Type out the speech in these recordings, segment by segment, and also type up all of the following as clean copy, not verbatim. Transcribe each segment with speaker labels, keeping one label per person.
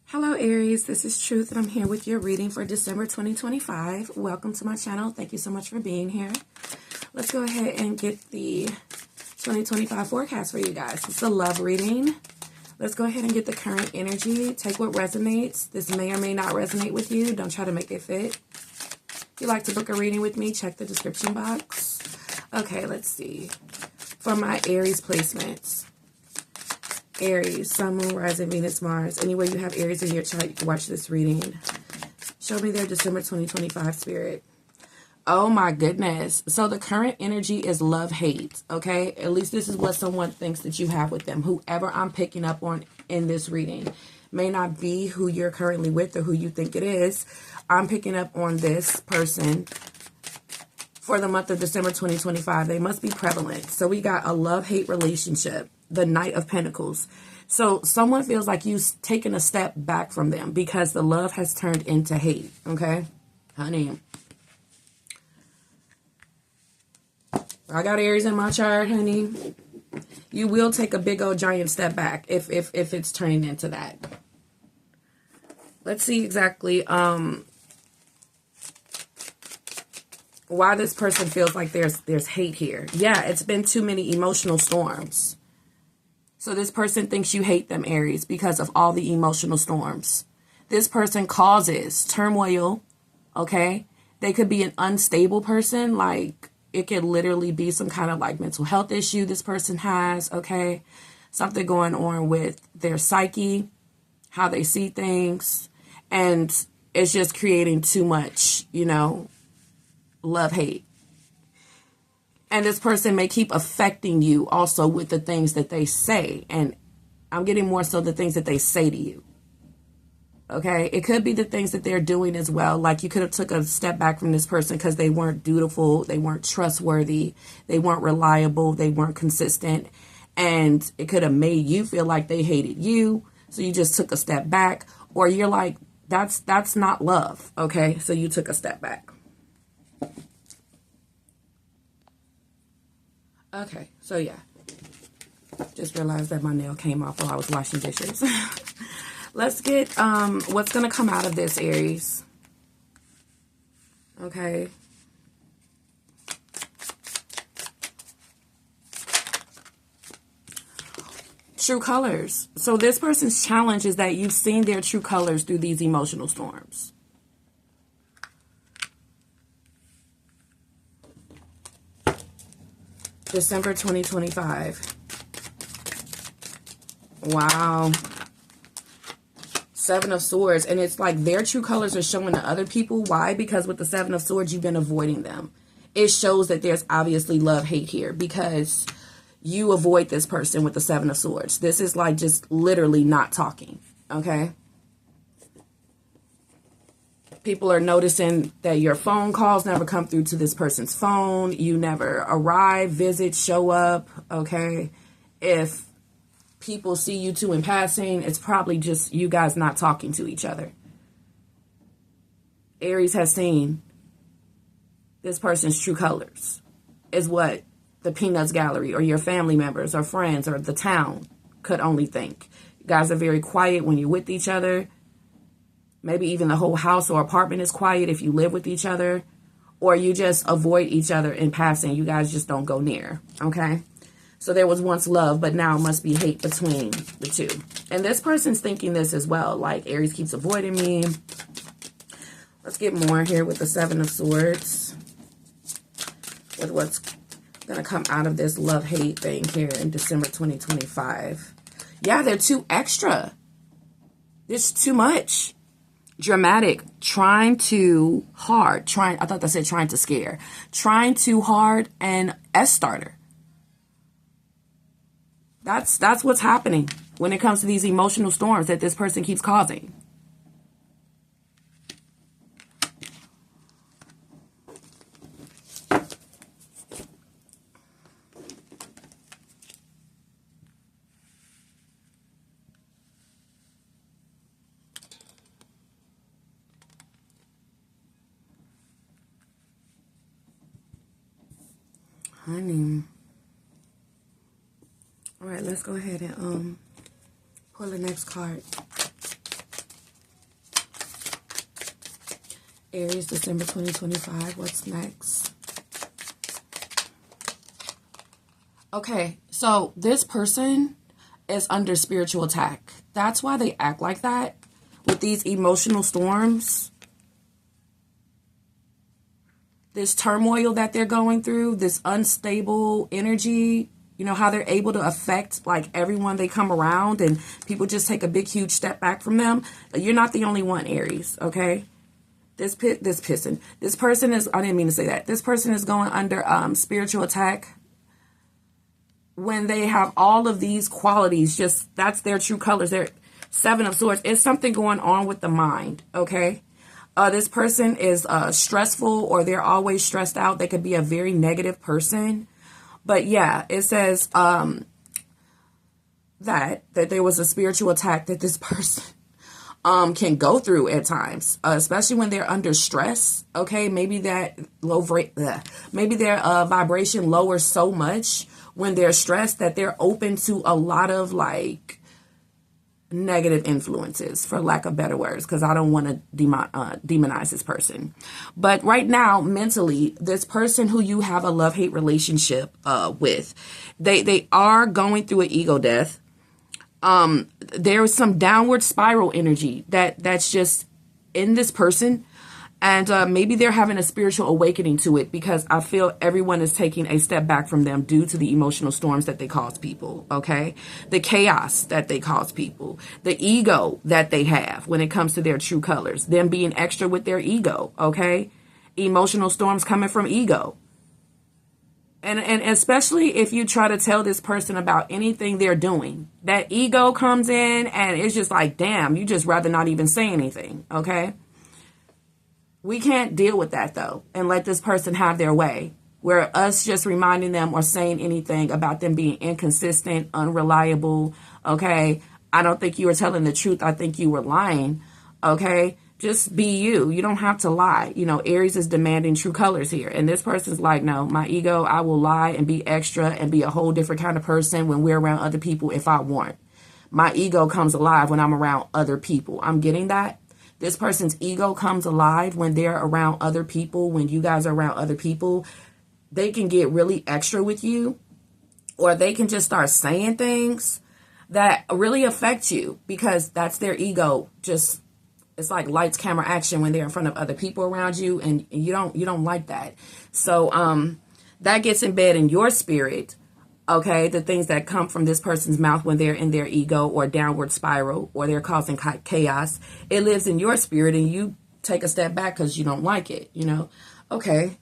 Speaker 1: Hello Aries, this is Truth and I'm here with your reading for December 2025. Welcome to my channel. Thank you so much for being here. Let's go ahead and get the 2025 forecast for you guys. It's a love reading. Let's go ahead and get the current energy. Take what resonates. This may or may not resonate with you. Don't try to make it fit. If you'd like to book a reading with me, check the description box. Okay, let's see. For my Aries placements. Aries, Sun, Moon, Rising, Venus, Mars. Anywhere you have Aries in your chart, you can watch this reading. Show me their December 2025 spirit. Oh my goodness. So the current energy is love-hate, okay? At least this is what someone thinks that you have with them. Whoever I'm picking up on in this reading may not be who you're currently with or who you think it is. I'm picking up on this person for the month of December 2025. They must be prevalent. So we got a love-hate relationship. The Knight of Pentacles. So someone feels like you've taken a step back from them because the love has turned into hate. Okay, honey. I got Aries in my chart, honey. You will take a big old giant step back if it's turning into that. Let's see exactly why this person feels like there's hate here. Yeah, it's been too many emotional storms. So this person thinks you hate them, Aries, because of all the emotional storms. This person causes turmoil, okay? They could be an unstable person, like it could literally be some kind of like mental health issue this person has, okay? Something going on with their psyche, how they see things, and it's just creating too much, you know, love-hate. And this person may keep affecting you also with the things that they say. And I'm getting more so the things that they say to you. Okay? It could be the things that they're doing as well. Like you could have took a step back from this person because they weren't dutiful. They weren't trustworthy. They weren't reliable. They weren't consistent. And it could have made you feel like they hated you. So you just took a step back. Or you're like, that's not love. Okay? So you took a step back. Okay, so yeah, just realized that my nail came off while I was washing dishes. Let's get what's going to come out of this, Aries. Okay. True colors. So this person's challenge is that you've seen their true colors through these emotional storms. December 2025. Wow. Seven of Swords. And it's like their true colors are showing to other people. Why? Because with the Seven of Swords, you've been avoiding them. It shows that there's obviously love-hate here because you avoid this person with the Seven of Swords. This is like just literally not talking. Okay? People are noticing that your phone calls never come through to this person's phone. You never arrive, visit, show up, okay? If people see you two in passing, it's probably just you guys not talking to each other. Aries has seen this person's true colors is what the Peanuts Gallery or your family members or friends or the town could only think. You guys are very quiet when you're with each other. Maybe even the whole house or apartment is quiet if you live with each other. Or you just avoid each other in passing. You guys just don't go near. Okay? So there was once love, but now it must be hate between the two. And this person's thinking this as well. Like, Aries keeps avoiding me. Let's get more here with the Seven of Swords. With what's going to come out of this love-hate thing here in December 2025. Yeah, they're too extra. There's too much. Dramatic, trying too hard, I thought that said trying to scare, trying too hard, and S-starter. That's what's happening when it comes to these emotional storms that this person keeps causing. Honey. All right, let's go ahead and pull the next card. Aries, December 2025. What's next? Okay, so this person is under spiritual attack. That's why they act like that with these emotional storms. This turmoil that they're going through, this unstable energy, you know, how they're able to affect like everyone they come around and people just take a big, huge step back from them. You're not the only one, Aries, okay? This person is, I didn't mean to say that. This person is going under spiritual attack when they have all of these qualities. Just, that's their true colors. They're Seven of Swords. It's something going on with the mind, okay? This person is stressful, or they're always stressed out. They could be a very negative person. But yeah, it says that there was a spiritual attack that this person can go through at times, especially when they're under stress. Okay, maybe that maybe their vibration lowers so much when they're stressed that they're open to a lot of like negative influences, for lack of better words, because I don't want to demonize this person. But right now, mentally, this person who you have a love-hate relationship with, they are going through an ego death. There's some downward spiral energy that's just in this person. And maybe they're having a spiritual awakening to it, because I feel everyone is taking a step back from them due to the emotional storms that they cause people, okay? The chaos that they cause people, the ego that they have when it comes to their true colors, them being extra with their ego, okay? Emotional storms coming from ego. And especially if you try to tell this person about anything they're doing, that ego comes in and it's just like, damn, you just rather not even say anything, okay? We can't deal with that, though, and let this person have their way, where us just reminding them or saying anything about them being inconsistent, unreliable, okay? I don't think you were telling the truth. I think you were lying, okay? Just be you. You don't have to lie. You know, Aries is demanding true colors here. And this person's like, no, my ego, I will lie and be extra and be a whole different kind of person when we're around other people if I want. My ego comes alive when I'm around other people. I'm getting that. This person's ego comes alive when they're around other people. When you guys are around other people, they can get really extra with you, or they can just start saying things that really affect you, because that's their ego. Just, it's like lights, camera, action when they're in front of other people around you, and you don't like that. So that gets embedded in your spirit. Okay, the things that come from this person's mouth when they're in their ego or downward spiral, or they're causing chaos, it lives in your spirit, and you take a step back because you don't like it, you know? Okay.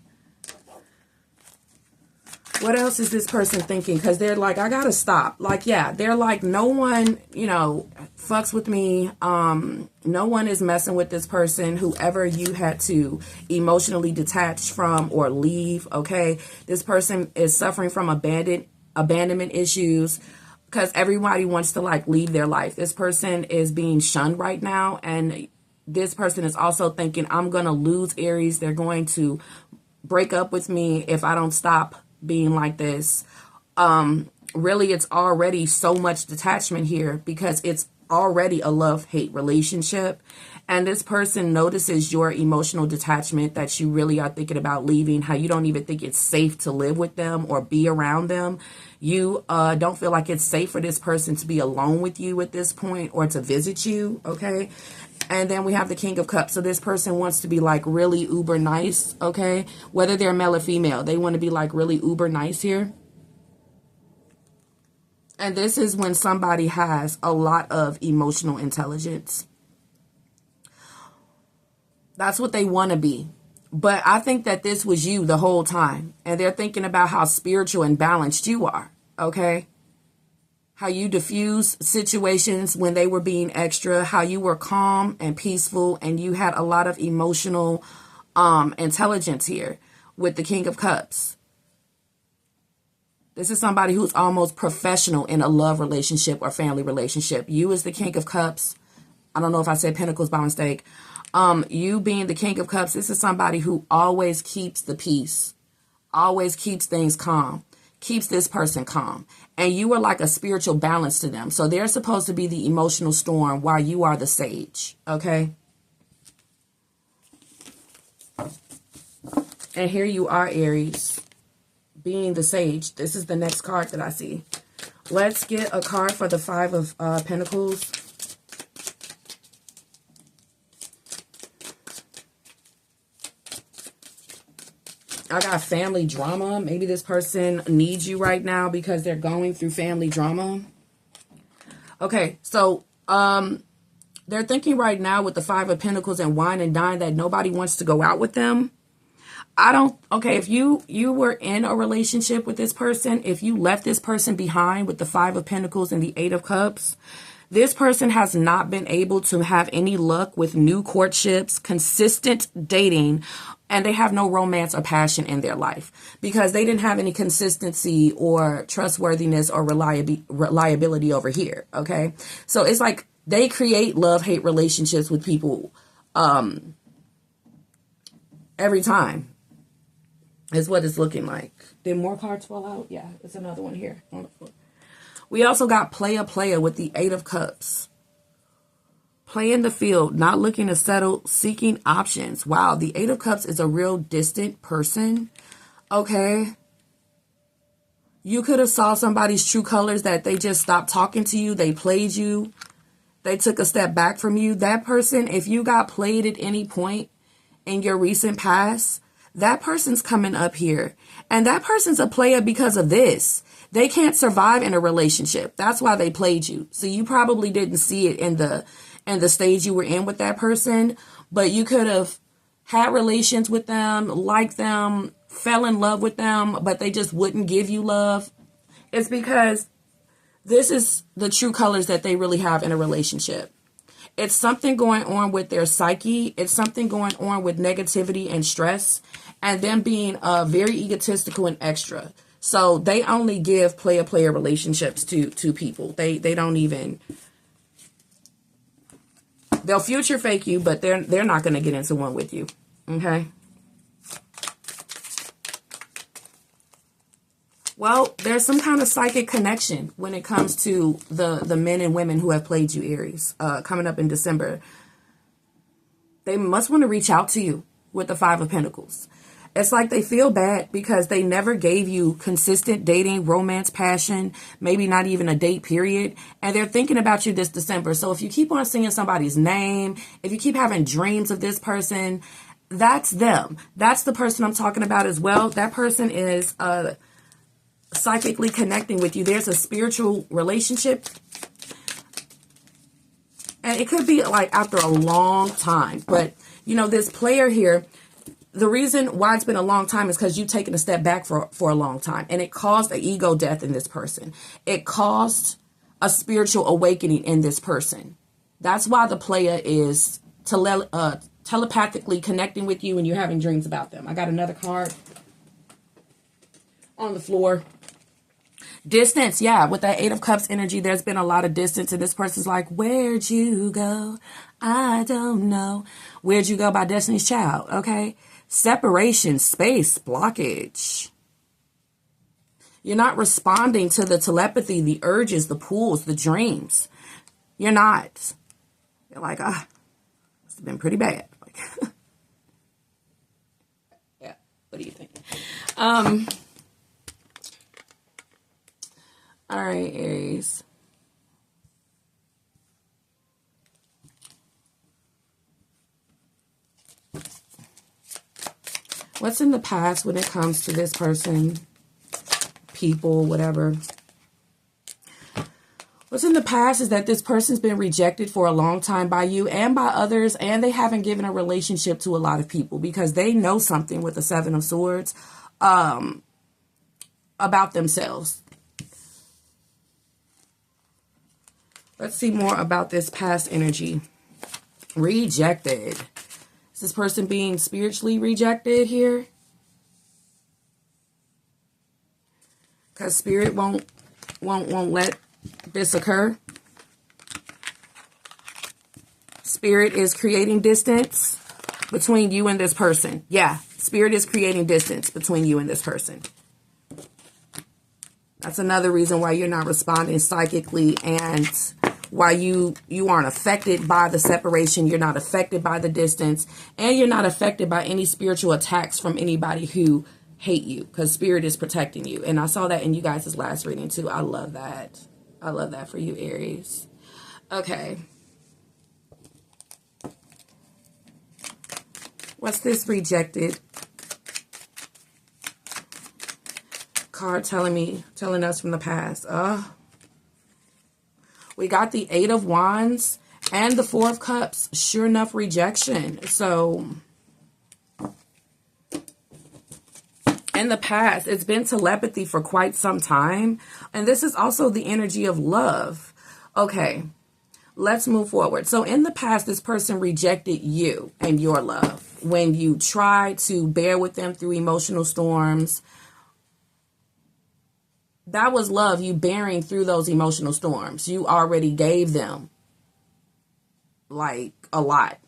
Speaker 1: What else is this person thinking? Because they're like, I gotta stop. Like, yeah, they're like, no one, you know, fucks with me. No one is messing with this person. Whoever you had to emotionally detach from or leave, okay? This person is suffering from abandonment issues, because everybody wants to like leave their life. This person is being shunned right now, and this person is also thinking, I'm going to lose, Aries. They're going to break up with me if I don't stop being like this. Really, it's already so much detachment here, because it's already a love-hate relationship. And this person notices your emotional detachment, that you really are thinking about leaving, how you don't even think it's safe to live with them or be around them. You don't feel like it's safe for this person to be alone with you at this point, or to visit you, okay? And then we have the King of Cups. So this person wants to be like really uber nice, okay? Whether they're male or female, they want to be like really uber nice here. And this is when somebody has a lot of emotional intelligence. That's what they want to be. But I think that this was you the whole time. And they're thinking about how spiritual and balanced you are. Okay? How you diffuse situations when they were being extra. How you were calm and peaceful. And you had a lot of emotional intelligence here with the King of Cups. This is somebody who's almost professional in a love relationship or family relationship. You as the King of Cups. I don't know if I said Pentacles by mistake. You being the King of Cups, this is somebody who always keeps the peace, always keeps things calm, keeps this person calm. And you are like a spiritual balance to them. So they're supposed to be the emotional storm while you are the sage. Okay. And here you are, Aries, being the sage. This is the next card that I see. Let's get a card for the Five of Pentacles. I got family drama. Maybe this person needs you right now because they're going through family drama. Okay, so they're thinking right now with the Five of Pentacles and wine and dine that nobody wants to go out with them. Okay, if you were in a relationship with this person, if you left this person behind with the Five of Pentacles and the Eight of Cups, this person has not been able to have any luck with new courtships, consistent dating, and they have no romance or passion in their life because they didn't have any consistency or trustworthiness or reliability over here, okay? So it's like they create love-hate relationships with people every time is what it's looking like. Did more cards fall out? Yeah, there's another one here on the floor. We also got player with the Eight of Cups. Play in the field, not looking to settle, seeking options. Wow, the Eight of Cups is a real distant person. Okay. You could have saw somebody's true colors that they just stopped talking to you. They played you. They took a step back from you. That person, if you got played at any point in your recent past, that person's coming up here. And that person's a player because of this. They can't survive in a relationship. That's why they played you. So you probably didn't see it in the stage you were in with that person. But you could have had relations with them, liked them, fell in love with them, but they just wouldn't give you love. It's because this is the true colors that they really have in a relationship. It's something going on with their psyche. It's something going on with negativity and stress and them being very egotistical and extra. So they only give player relationships to people. They don't even, they'll future fake you, but they're not going to get into one with you. Okay. Well, there's some kind of psychic connection when it comes to the men and women who have played you, Aries, coming up in December. They must want to reach out to you with the Five of Pentacles. It's like they feel bad because they never gave you consistent dating, romance, passion, maybe not even a date period. And they're thinking about you this December. So if you keep on seeing somebody's name, if you keep having dreams of this person, that's them. That's the person I'm talking about as well. That person is psychically connecting with you. There's a spiritual relationship. And it could be like after a long time. But, you know, this player here, the reason why it's been a long time is because you've taken a step back for a long time. And it caused an ego death in this person. It caused a spiritual awakening in this person. That's why the player is telepathically connecting with you and you're having dreams about them. I got another card on the floor. Distance, yeah, with that Eight of Cups energy, there's been a lot of distance. And this person's like, where'd you go? I don't know. Where'd you go by Destiny's Child, okay? Separation, space, blockage. You're not responding to the telepathy, the urges, the pulls, the dreams. You're not. You're like, it's been pretty bad. Like, yeah, what do you think? All right, Aries. What's in the past when it comes to this person, people, whatever? What's in the past is that this person's been rejected for a long time by you and by others, and they haven't given a relationship to a lot of people because they know something with the Seven of Swords about themselves. Let's see more about this past energy. Rejected. Is this person being spiritually rejected here? Because spirit won't let this occur. Spirit is creating distance between you and this person. Yeah, spirit is creating distance between you and this person. That's another reason why you're not responding psychically and why you aren't affected by the separation. You're not affected by the distance, and you're not affected by any spiritual attacks from anybody who hate you, because spirit is protecting you. And I saw that in you guys' last reading too. I love that. I love that for you, Aries. Okay. What's this rejected card telling us from the past? We got the 8 of Wands and the 4 of Cups. Sure enough, rejection. So in the past, it's been telepathy for quite some time. And this is also the energy of love. Okay, let's move forward. So in the past, this person rejected you and your love when you tried to bear with them through emotional storms. That was love, you bearing through those emotional storms. You already gave them like a lot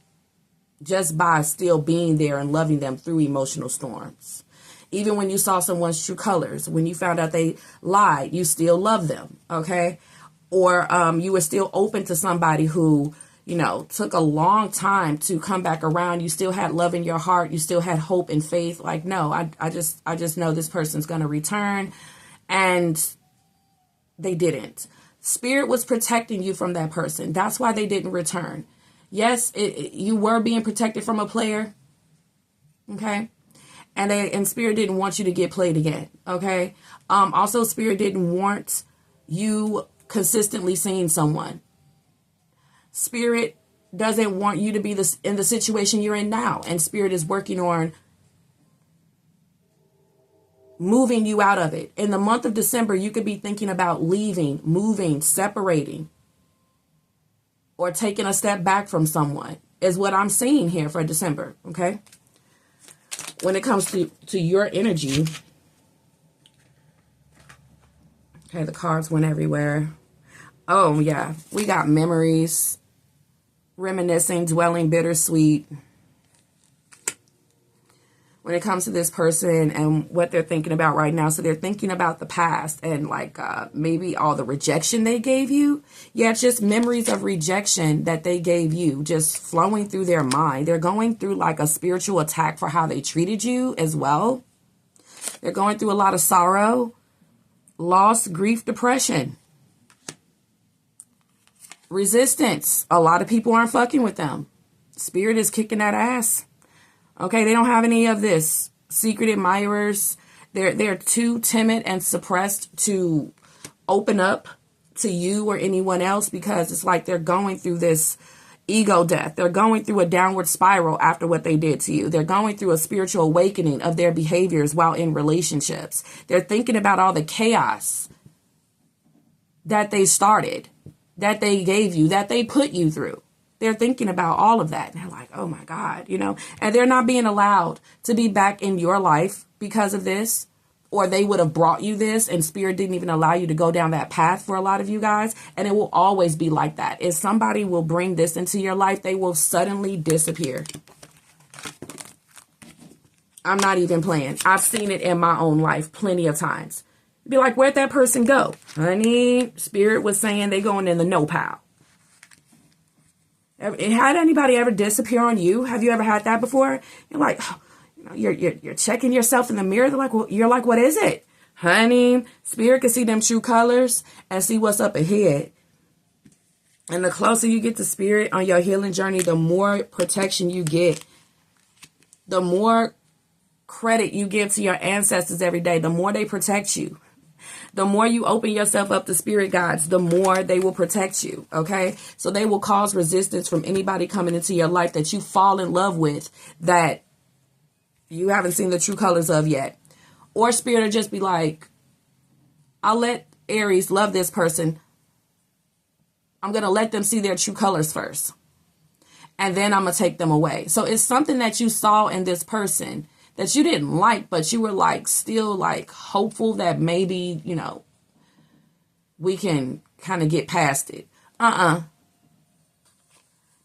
Speaker 1: just by still being there and loving them through emotional storms. Even when you saw someone's true colors, when you found out they lied, you still love them, okay? Or you were still open to somebody who, you know, took a long time to come back around. You still had love in your heart. You still had hope and faith. Like, no, I just know this person's going to return. And they didn't. Spirit was protecting you from that person. That's why they didn't return. Yes, you were being protected from a player. Okay. And Spirit didn't want you to get played again. Okay. Also, Spirit didn't want you consistently seeing someone. Spirit doesn't want you to be in the situation you're in now. And Spirit is working on moving you out of it. In the month of December, you could be thinking about leaving, moving, separating, or taking a step back from someone, is what I'm seeing here for December, okay? When it comes to your energy, okay, the cards went everywhere. Oh, yeah, we got memories, reminiscing, dwelling, bittersweet. When it comes to this person and what they're thinking about right now. So they're thinking about the past and like maybe all the rejection they gave you. Yeah, it's just memories of rejection that they gave you just flowing through their mind. They're going through like a spiritual attack for how they treated you as well. They're going through a lot of sorrow, loss, grief, depression, resistance. A lot of people aren't fucking with them. Spirit is kicking that ass. Okay, they don't have any of this. Secret admirers. They're too timid and suppressed to open up to you or anyone else, because it's like they're going through this ego death. They're going through a downward spiral after what they did to you. They're going through a spiritual awakening of their behaviors while in relationships. They're thinking about all the chaos that they started, that they gave you, that they put you through. They're thinking about all of that. And they're like, oh my God, you know, and they're not being allowed to be back in your life because of this, or they would have brought you this and Spirit didn't even allow you to go down that path for a lot of you guys. And it will always be like that. If somebody will bring this into your life, they will suddenly disappear. I'm not even playing. I've seen it in my own life plenty of times. Be like, where'd that person go? Honey, Spirit was saying they going in the no pile. Had anybody ever disappear on you? Have you ever had that before? You're like, oh, you know, you're checking yourself in the mirror. They're like, well, you're like, what is it? Honey, Spirit can see them true colors and see what's up ahead. And the closer you get to Spirit on your healing journey, the more protection you get, the more credit you give to your ancestors every day, the more they protect you. The more you open yourself up to spirit guides, the more they will protect you, okay? So they will cause resistance from anybody coming into your life that you fall in love with that you haven't seen the true colors of yet. Or Spirit will just be like, I'll let Aries love this person. I'm going to let them see their true colors first. And then I'm going to take them away. So it's something that you saw in this person that you didn't like, but you were like still like hopeful that maybe, you know, we can kind of get past it.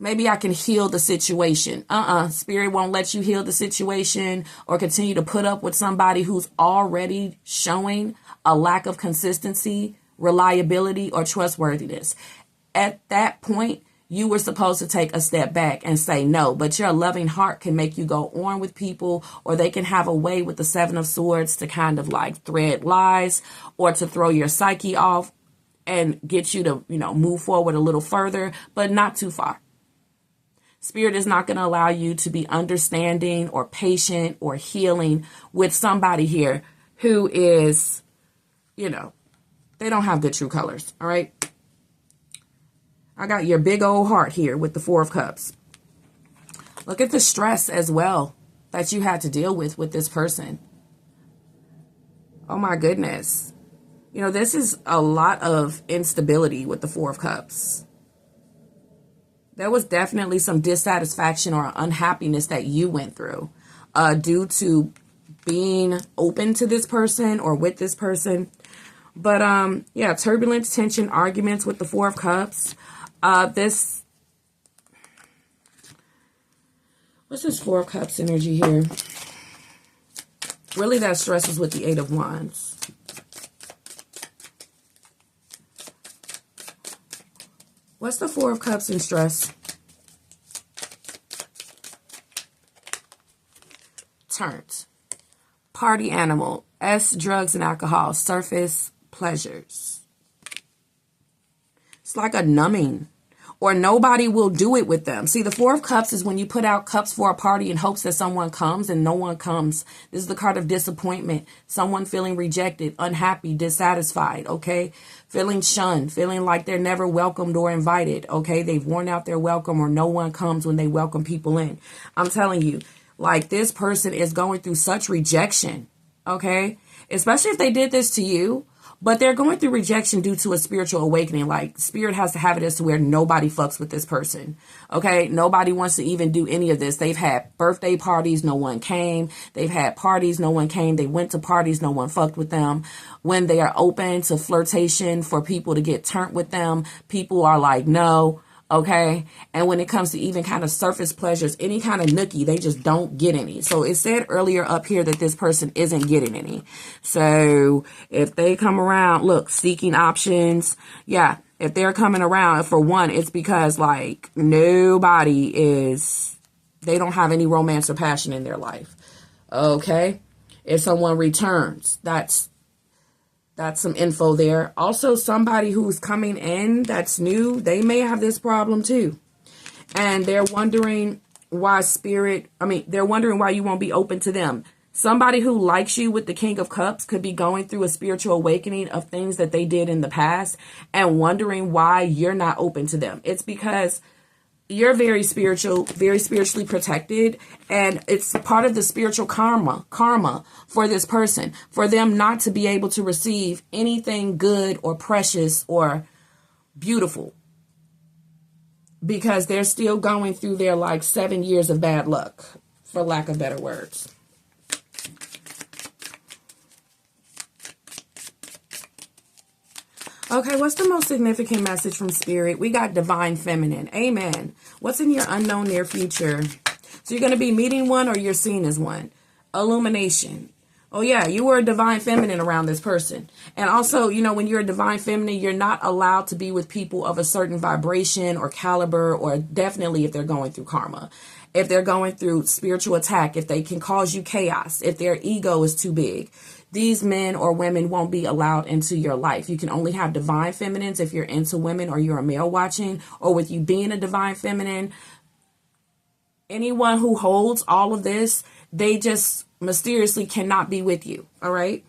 Speaker 1: Maybe I can heal the situation. Spirit won't let you heal the situation or continue to put up with somebody who's already showing a lack of consistency, reliability, or trustworthiness. at that point, you were supposed to take a step back and say no, but your loving heart can make you go on with people, or they can have a way with the Seven of Swords to kind of like thread lies or to throw your psyche off and get you to, move forward a little further, but not too far. Spirit is not going to allow you to be understanding or patient or healing with somebody here who is, they don't have good true colors. All right. I got your big old heart here with the Four of Cups. Look at the stress as well that you had to deal with this person. Oh my goodness. This is a lot of instability with the Four of Cups. There was definitely some dissatisfaction or unhappiness that you went through due to being open to this person or with this person. But yeah, turbulence, tension, arguments with the Four of Cups. What's this Four of Cups energy here? Really, that stress is with the Eight of Wands. What's the Four of Cups in stress? Turns. Party animal. S, drugs and alcohol. Surface pleasures. It's like a numbing, or nobody will do it with them. See, the Four of Cups is when you put out cups for a party in hopes that someone comes and no one comes. This is the card of disappointment. Someone feeling rejected, unhappy, dissatisfied, okay? Feeling shunned, feeling like they're never welcomed or invited, okay? They've worn out their welcome, or no one comes when they welcome people in. I'm telling you, like, this person is going through such rejection, okay? Especially if they did this to you. But they're going through rejection due to a spiritual awakening. Like, spirit has to have it as to where nobody fucks with this person. Okay? Nobody wants to even do any of this. They've had birthday parties. No one came. They've had parties. No one came. They went to parties. No one fucked with them. When they are open to flirtation for people to get turned with them, people are like, no. Okay. And when it comes to even kind of surface pleasures, any kind of nookie, they just don't get any. So it said earlier up here that this person isn't getting any. So if they come around, look, seeking options. Yeah. If they're coming around, for one, it's because like they don't have any romance or passion in their life. Okay. If someone returns, that's some info there. Also, somebody who's coming in that's new, they may have this problem too. And they're wondering why they're wondering why you won't be open to them. Somebody who likes you with the King of Cups could be going through a spiritual awakening of things that they did in the past and wondering why you're not open to them. It's because you're very spiritual, very spiritually protected, and it's part of the spiritual karma for this person, for them not to be able to receive anything good or precious or beautiful, because they're still going through their like 7 years of bad luck, for lack of better words. Okay, what's the most significant message from Spirit? We got Divine Feminine. Amen. What's in your unknown near future? So you're going to be meeting one, or you're seen as one. Illumination. Oh, yeah, you were a Divine Feminine around this person. And also, when you're a Divine Feminine, you're not allowed to be with people of a certain vibration or caliber, or definitely if they're going through karma. If they're going through spiritual attack, if they can cause you chaos, if their ego is too big. These men or women won't be allowed into your life. You can only have Divine Feminines if you're into women or you're a male watching, or with you being a Divine Feminine. Anyone who holds all of this, they just mysteriously cannot be with you. All right.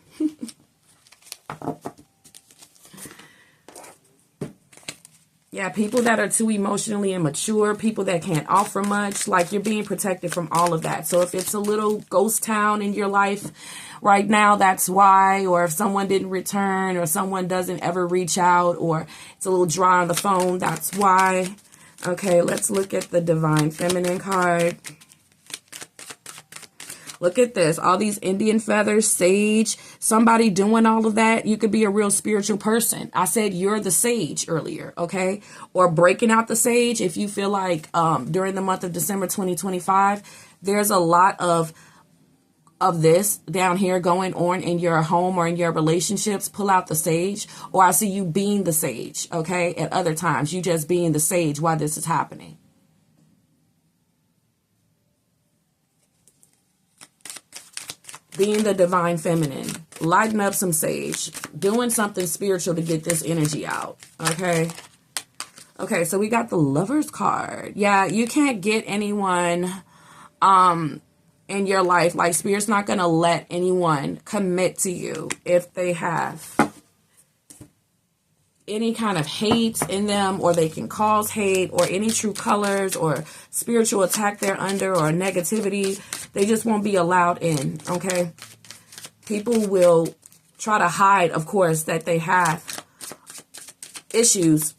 Speaker 1: Yeah, people that are too emotionally immature, people that can't offer much, like you're being protected from all of that. So if it's a little ghost town in your life right now, that's why. Or if someone didn't return, or someone doesn't ever reach out, or it's a little dry on the phone, that's why. Okay, let's look at the Divine Feminine card. Look at this. All these Indian feathers, sage, somebody doing all of that. You could be a real spiritual person. I said you're the sage earlier, okay? Or breaking out the sage. If you feel like during the month of December 2025, there's a lot of of this down here going on in your home or in your relationships, pull out the sage. Or I see you being the sage, okay? At other times, you just being the sage while this is happening. Being the divine feminine. Lighting up some sage. Doing something spiritual to get this energy out, okay? Okay, so we got the Lover's card. Yeah, you can't get anyone in your life. Like, Spirit's not going to let anyone commit to you if they have any kind of hate in them, or they can cause hate, or any true colors or spiritual attack they're under, or negativity. They just won't be allowed in, okay? People will try to hide, of course, that they have issues,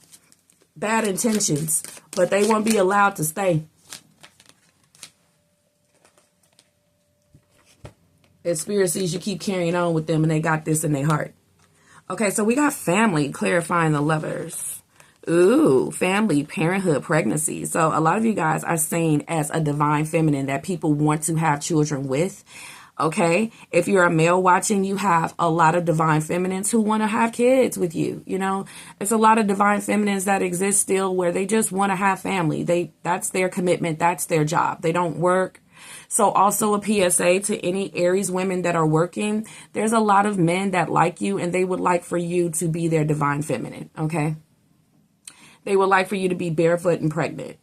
Speaker 1: bad intentions, but they won't be allowed to stay. If Spirit sees you keep carrying on with them and they got this in their heart. Okay, so we got family, clarifying the Lovers. Ooh, family, parenthood, pregnancy. So a lot of you guys are seen as a divine feminine that people want to have children with. Okay, if you're a male watching, you have a lot of divine feminines who want to have kids with you. You know, it's a lot of divine feminines that exist still where they just want to have family. That's their commitment. That's their job. They don't work. So also a PSA to any Aries women that are working. There's a lot of men that like you and they would like for you to be their divine feminine. Okay. They would like for you to be barefoot and pregnant.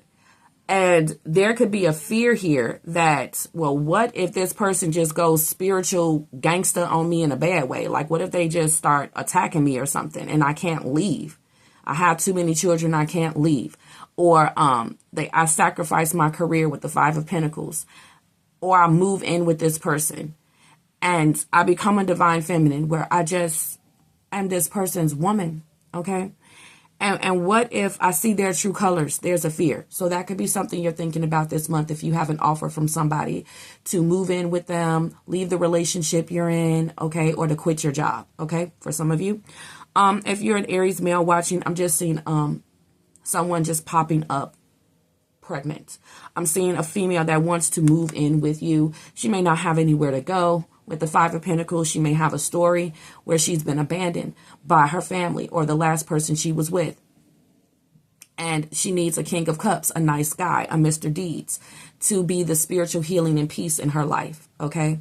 Speaker 1: And there could be a fear here that, well, what if this person just goes spiritual gangster on me in a bad way? Like, what if they just start attacking me or something and I can't leave? I have too many children, I can't leave. Or I sacrifice my career with the Five of Pentacles. Or I move in with this person and I become a divine feminine where I just am this person's woman, okay? And what if I see their true colors? There's a fear. So that could be something you're thinking about this month if you have an offer from somebody to move in with them, leave the relationship you're in, okay, or to quit your job, okay, for some of you. If you're an Aries male watching, I'm just seeing someone just popping up pregnant. I'm seeing a female that wants to move in with you. She may not have anywhere to go. With the Five of Pentacles, she may have a story where she's been abandoned by her family or the last person she was with. And she needs a King of Cups, a nice guy, a Mr. Deeds, to be the spiritual healing and peace in her life. Okay?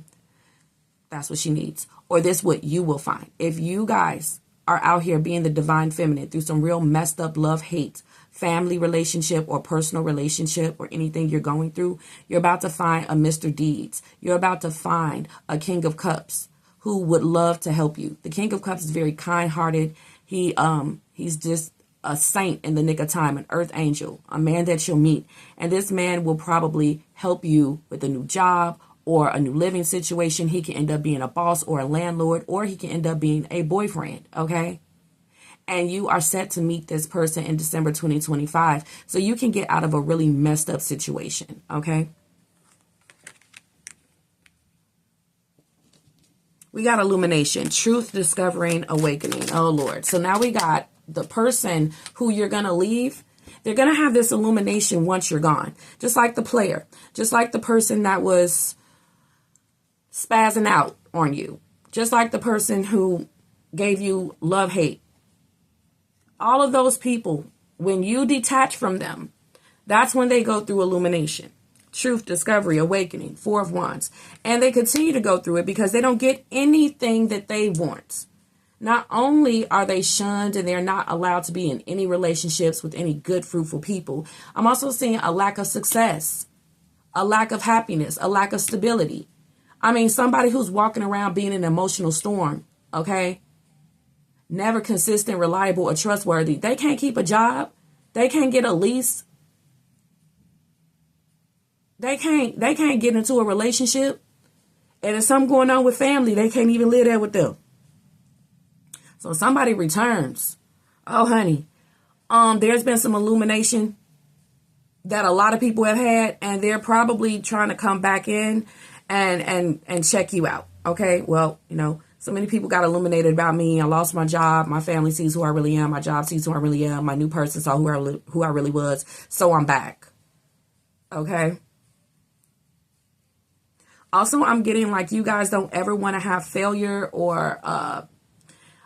Speaker 1: That's what she needs. Or this what you will find. If you guys are out here being the divine feminine through some real messed up love, hate, family relationship or personal relationship or anything you're going through, you're about to find a Mr. Deeds. You're about to find a King of Cups who would love to help you. The King of Cups is very kind-hearted. He's just a saint in the nick of time, an earth angel, a man that you'll meet. And this man will probably help you with a new job or a new living situation. He can end up being a boss or a landlord, or he can end up being a boyfriend, okay? And you are set to meet this person in December 2025. So you can get out of a really messed up situation. Okay. We got illumination, truth, discovering, awakening. Oh, Lord. So now we got the person who you're going to leave. They're going to have this illumination once you're gone. Just like the player. Just like the person that was spazzing out on you. Just like the person who gave you love, hate. All of those people, when you detach from them, that's when they go through illumination, truth, discovery, awakening, Four of Wands. And they continue to go through it because they don't get anything that they want. Not only are they shunned and they're not allowed to be in any relationships with any good, fruitful people, I'm also seeing a lack of success, a lack of happiness, a lack of stability. I mean, somebody who's walking around being in an emotional storm, okay? Never consistent, reliable, or trustworthy. They can't keep a job. They can't get a lease. They can't get into a relationship. And if something going on with family, they can't even live there with them. So somebody returns. Oh, honey. There's been some illumination that a lot of people have had, and they're probably trying to come back in and check you out. Okay. Well, you know, so many people got illuminated about me. I lost my job. My family sees who I really am. My job sees who I really am. My new person saw who I really was. So I'm back. Okay. Also, I'm getting like you guys don't ever want to have failure or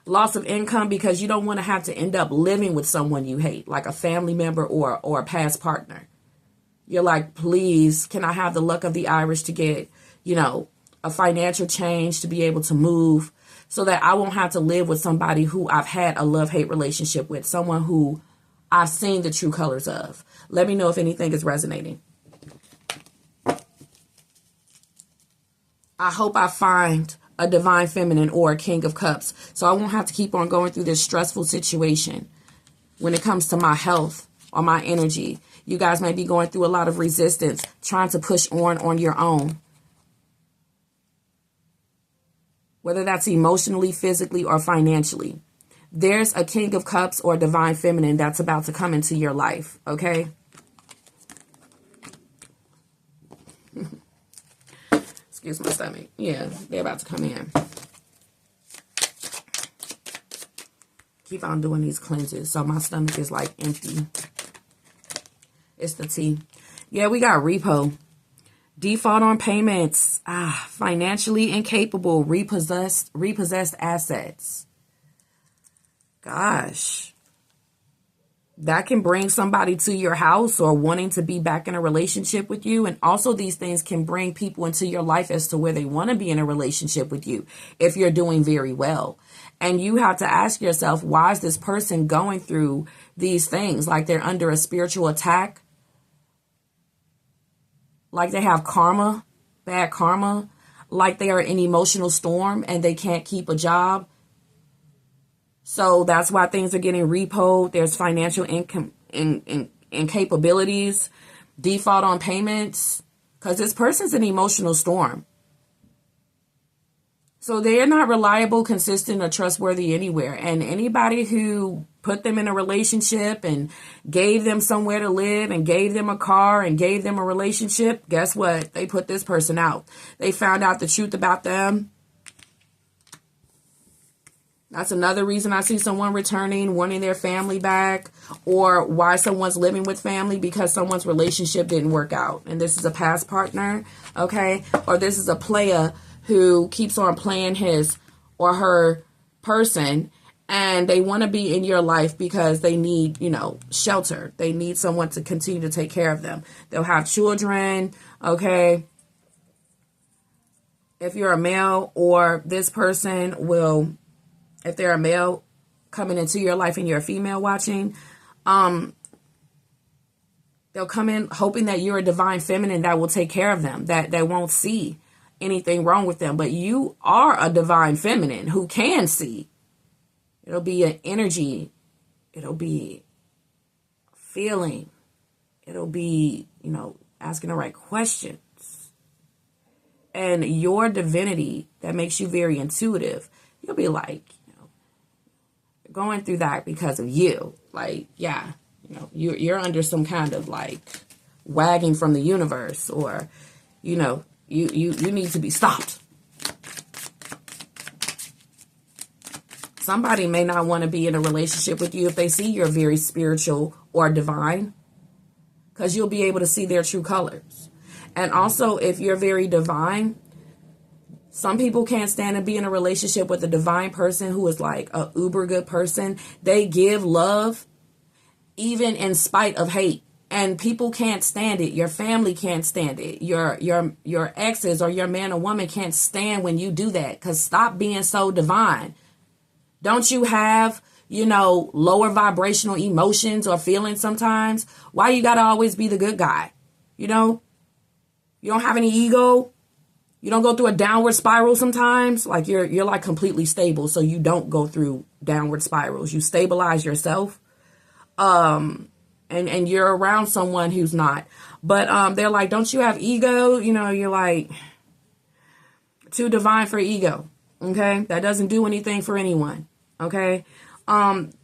Speaker 1: loss of income because you don't want to have to end up living with someone you hate, like a family member or a past partner. You're like, please, can I have the luck of the Irish to get, a financial change, to be able to move so that I won't have to live with somebody who I've had a love-hate relationship with, someone who I've seen the true colors of. Let me know if anything is resonating. I hope I find a divine feminine or a king of cups so I won't have to keep on going through this stressful situation when it comes to my health or my energy. You guys might be going through a lot of resistance, trying to push on your own. Whether that's emotionally, physically, or financially. There's a king of cups or divine feminine that's about to come into your life, okay? Excuse my stomach. Yeah, they're about to come in. Keep on doing these cleanses, so my stomach is like empty. It's the tea. Yeah, we got repo. Default on payments. Financially incapable. Repossessed assets. Gosh. That can bring somebody to your house or wanting to be back in a relationship with you. And also these things can bring people into your life as to where they want to be in a relationship with you if you're doing very well. And you have to ask yourself, why is this person going through these things? Like they're under a spiritual attack? Like they have karma, bad karma, like they are in emotional storm and they can't keep a job. So that's why things are getting repoed. There's financial incapabilities, default on payments, because this person's in emotional storm. So they're not reliable, consistent, or trustworthy anywhere. And anybody who put them in a relationship and gave them somewhere to live and gave them a car and gave them a relationship, guess what? They put this person out. They found out the truth about them. That's another reason I see someone returning, wanting their family back, or why someone's living with family, because someone's relationship didn't work out. And this is a past partner, okay? Or this is a player who keeps on playing his or her person, and they want to be in your life because they need, shelter. They need someone to continue to take care of them. They'll have children, okay? If you're a male, or this person will, if they're a male coming into your life and you're a female watching, they'll come in hoping that you're a divine feminine that will take care of them, that won't see anything wrong with them. But you are a divine feminine who can see. It'll be an energy. It'll be feeling. It'll be, asking the right questions. And your divinity that makes you very intuitive, you'll be like, going through that because of you. Like, yeah, you're under some kind of like wagging from the universe, or, you need to be stopped. Somebody may not want to be in a relationship with you if they see you're very spiritual or divine, because you'll be able to see their true colors. And also, if you're very divine, some people can't stand to be in a relationship with a divine person who is like a uber good person. They give love even in spite of hate. And people can't stand it. Your family can't stand it. Your exes or your man or woman can't stand when you do that. Because stop being so divine. Don't you have, lower vibrational emotions or feelings sometimes? Why you got to always be the good guy? You don't have any ego. You don't go through a downward spiral sometimes. Like you're like completely stable. So you don't go through downward spirals. You stabilize yourself. And you're around someone who's not. But they're like, don't you have ego? You're like too divine for ego. Okay? That doesn't do anything for anyone. Okay?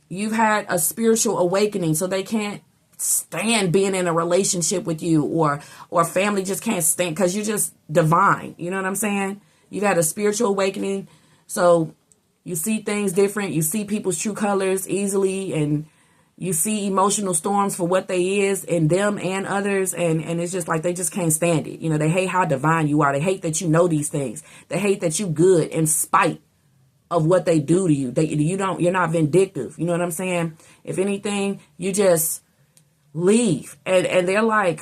Speaker 1: You've had a spiritual awakening, so they can't stand being in a relationship with you, or family just can't stand because you're just divine. You know what I'm saying? You've had a spiritual awakening, so you see things different. You see people's true colors easily, and You see emotional storms for what they is in them and others. And it's just like they just can't stand it. You know, they hate how divine you are. They hate that you know these things. They hate that you good in spite of what they do to you. You're not vindictive. You know what I'm saying? If anything, you just leave. And they're like,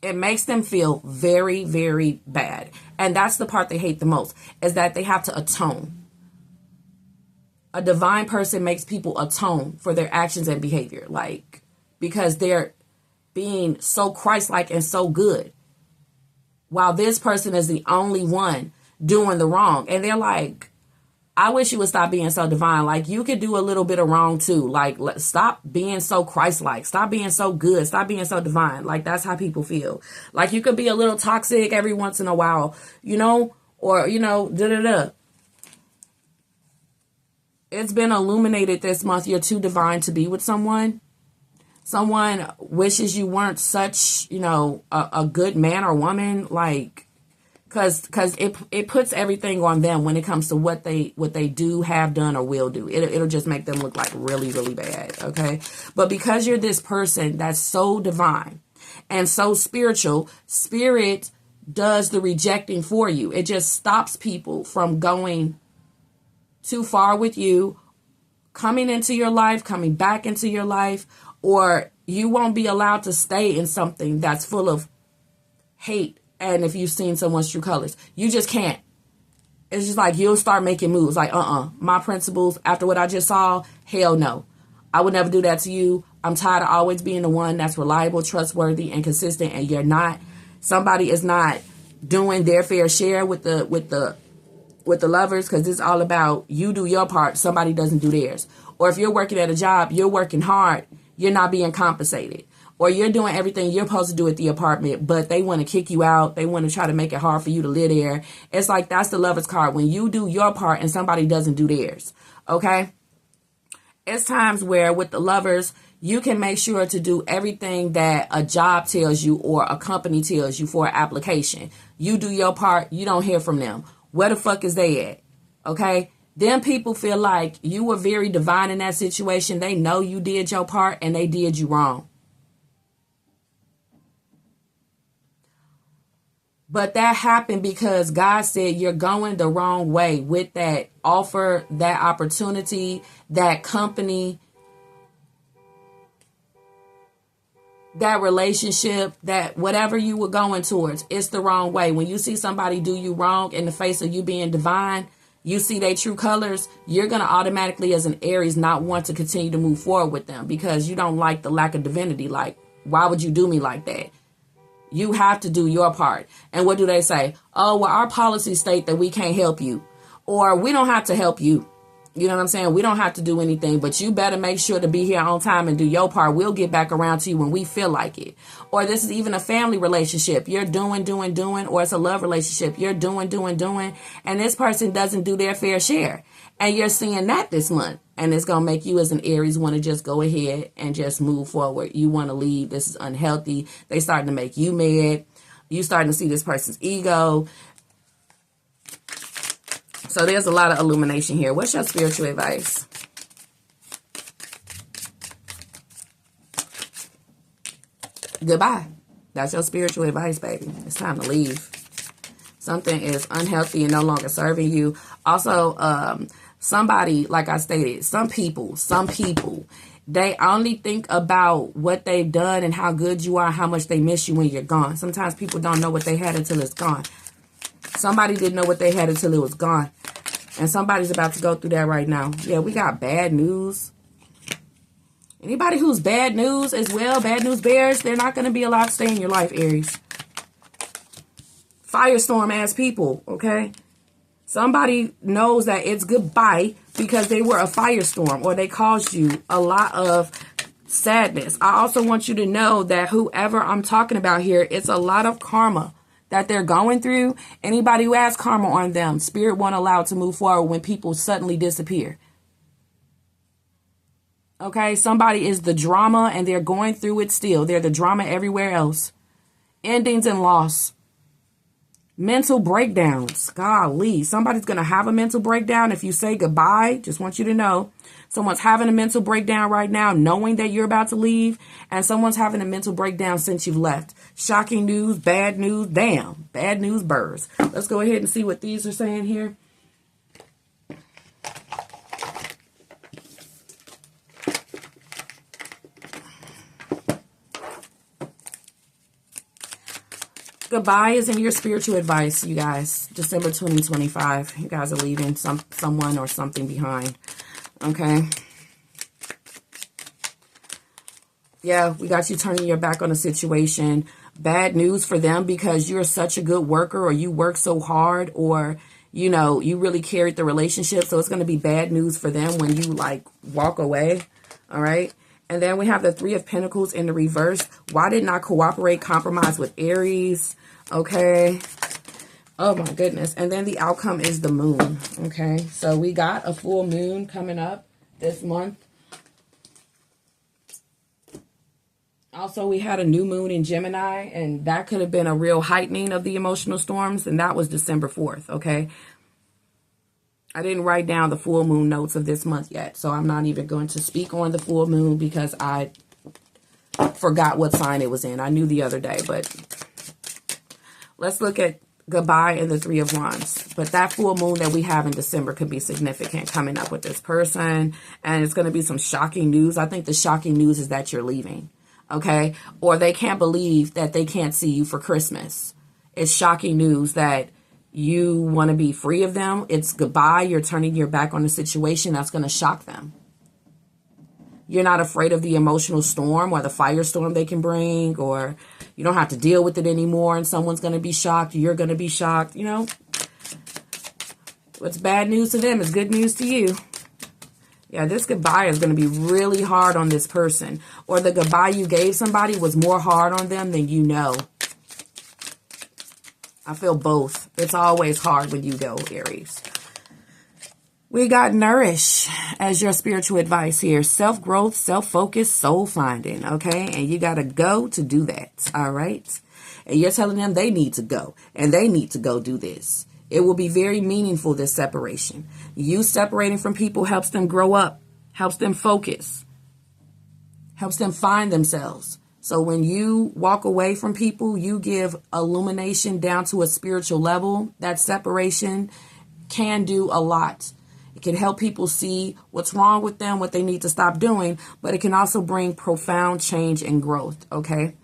Speaker 1: it makes them feel very, very bad. And that's the part they hate the most, is that they have to atone. A divine person makes people atone for their actions and behavior, like, because they're being so Christ-like and so good, while this person is the only one doing the wrong. And they're like, I wish you would stop being so divine. Like, you could do a little bit of wrong too. Like, stop being so Christ-like. Stop being so good. Stop being so divine. Like, that's how people feel. Like, you could be a little toxic every once in a while, you know, or, you know, da-da-da. It's been illuminated this month. You're too divine to be with someone. Someone wishes you weren't such, you know, a good man or woman. Like, cause it puts everything on them when it comes to what they do, have done, or will do. It'll just make them look like really, really bad. Okay. But because you're this person that's so divine and so spiritual, spirit does the rejecting for you. It just stops people from going too far with you, coming into your life, coming back into your life, or you won't be allowed to stay in something that's full of hate. And if you've seen someone's true colors, you just can't. It's just like you'll start making moves like, my principles after what I just saw, hell no. I would never do that to you. I'm tired of always being the one that's reliable, trustworthy, and consistent, and you're not. Somebody is not doing their fair share with the lovers, because it's all about you do your part, somebody doesn't do theirs. Or if you're working at a job, you're working hard, you're not being compensated. Or you're doing everything you're supposed to do at the apartment, but they want to kick you out. They want to try to make it hard for you to live there. It's like, that's the lover's card, when you do your part and somebody doesn't do theirs. Okay? It's times where with the lovers, you can make sure to do everything that a job tells you or a company tells you for an application. You do your part, you don't hear from them. Where the fuck is they at? Okay? Then people feel like you were very divine in that situation. They know you did your part and they did you wrong. But that happened because God said you're going the wrong way with that offer, that opportunity, that company, that relationship, that whatever you were going towards, it's the wrong way. When you see somebody do you wrong in the face of you being divine, you see their true colors, you're going to automatically, as an Aries, not want to continue to move forward with them because you don't like the lack of divinity. Like, why would you do me like that? You have to do your part. And what do they say? Oh, well, our policies state that we can't help you, or we don't have to help you. You know what I'm saying? We don't have to do anything, but you better make sure to be here on time and do your part. We'll get back around to you when we feel like it. Or this is even a family relationship. You're doing, or it's a love relationship. You're doing, and this person doesn't do their fair share. And you're seeing that this month. And it's going to make you as an Aries want to just go ahead and just move forward. You want to leave. This is unhealthy. They starting to make you mad. You starting to see this person's ego. So there's a lot of illumination here. What's your spiritual advice? Goodbye. That's your spiritual advice, baby. It's time to leave. Something is unhealthy and no longer serving you. Also, somebody, like I stated, some people, they only think about what they've done and how good you are, how much they miss you when you're gone. Sometimes people don't know what they had until it's gone. Somebody didn't know what they had until it was gone. And somebody's about to go through that right now. Yeah, we got bad news. Anybody who's bad news as well, bad news bears, they're not going to be allowed to stay in your life, Aries. Firestorm ass people, okay? Somebody knows that it's goodbye because they were a firestorm or they caused you a lot of sadness. I also want you to know that whoever I'm talking about here, it's a lot of karma that they're going through. Anybody who has karma on them, spirit won't allow it to move forward when people suddenly disappear. Okay, somebody is the drama and they're going through it still. They're the drama everywhere else. Endings and loss. Mental breakdowns. Golly, somebody's going to have a mental breakdown if you say goodbye. Just want you to know. Someone's having a mental breakdown right now, knowing that you're about to leave. And someone's having a mental breakdown since you've left. Shocking news, bad news. Damn, bad news burrs. Let's go ahead and see what these are saying here. Goodbye is in your spiritual advice, you guys. December 2025. You guys are leaving someone or something behind. Okay. Yeah, we got you turning your back on a situation. Bad news for them because you're such a good worker, or you work so hard, or, you know, you really carried the relationship. So it's going to be bad news for them when you, like, walk away. All right. And then we have the Three of Pentacles in the reverse. Why didn't I cooperate, compromise with Aries? Okay. Oh, my goodness. And then the outcome is the moon. Okay. So we got a full moon coming up this month. Also, we had a new moon in Gemini, and that could have been a real heightening of the emotional storms, and that was December 4th, okay? I didn't write down the full moon notes of this month yet, so I'm not even going to speak on the full moon because I forgot what sign it was in. I knew the other day, but let's look at goodbye and the Three of Wands. But that full moon that we have in December could be significant coming up with this person, and it's going to be some shocking news. I think the shocking news is that you're leaving. Okay, or they can't believe that they can't see you for Christmas. It's shocking news that you want to be free of them. It's goodbye. You're turning your back on the situation. That's going to shock them. You're not afraid of the emotional storm or the firestorm they can bring, or you don't have to deal with it anymore and someone's going to be shocked. You're going to be shocked. You know, what's bad news to them is good news to you. Yeah, this goodbye is going to be really hard on this person. Or the goodbye you gave somebody was more hard on them than you know. I feel both. It's always hard when you go, Aries. We got nourish as your spiritual advice here. Self-growth, self-focus, soul-finding, okay? And you got to go to do that, all right? And you're telling them they need to go, and they need to go do this. It will be very meaningful, this separation. You separating from people helps them grow up, helps them focus, helps them find themselves. So when you walk away from people, you give illumination down to a spiritual level. That separation can do a lot. It can help people see what's wrong with them, what they need to stop doing, but it can also bring profound change and growth, okay?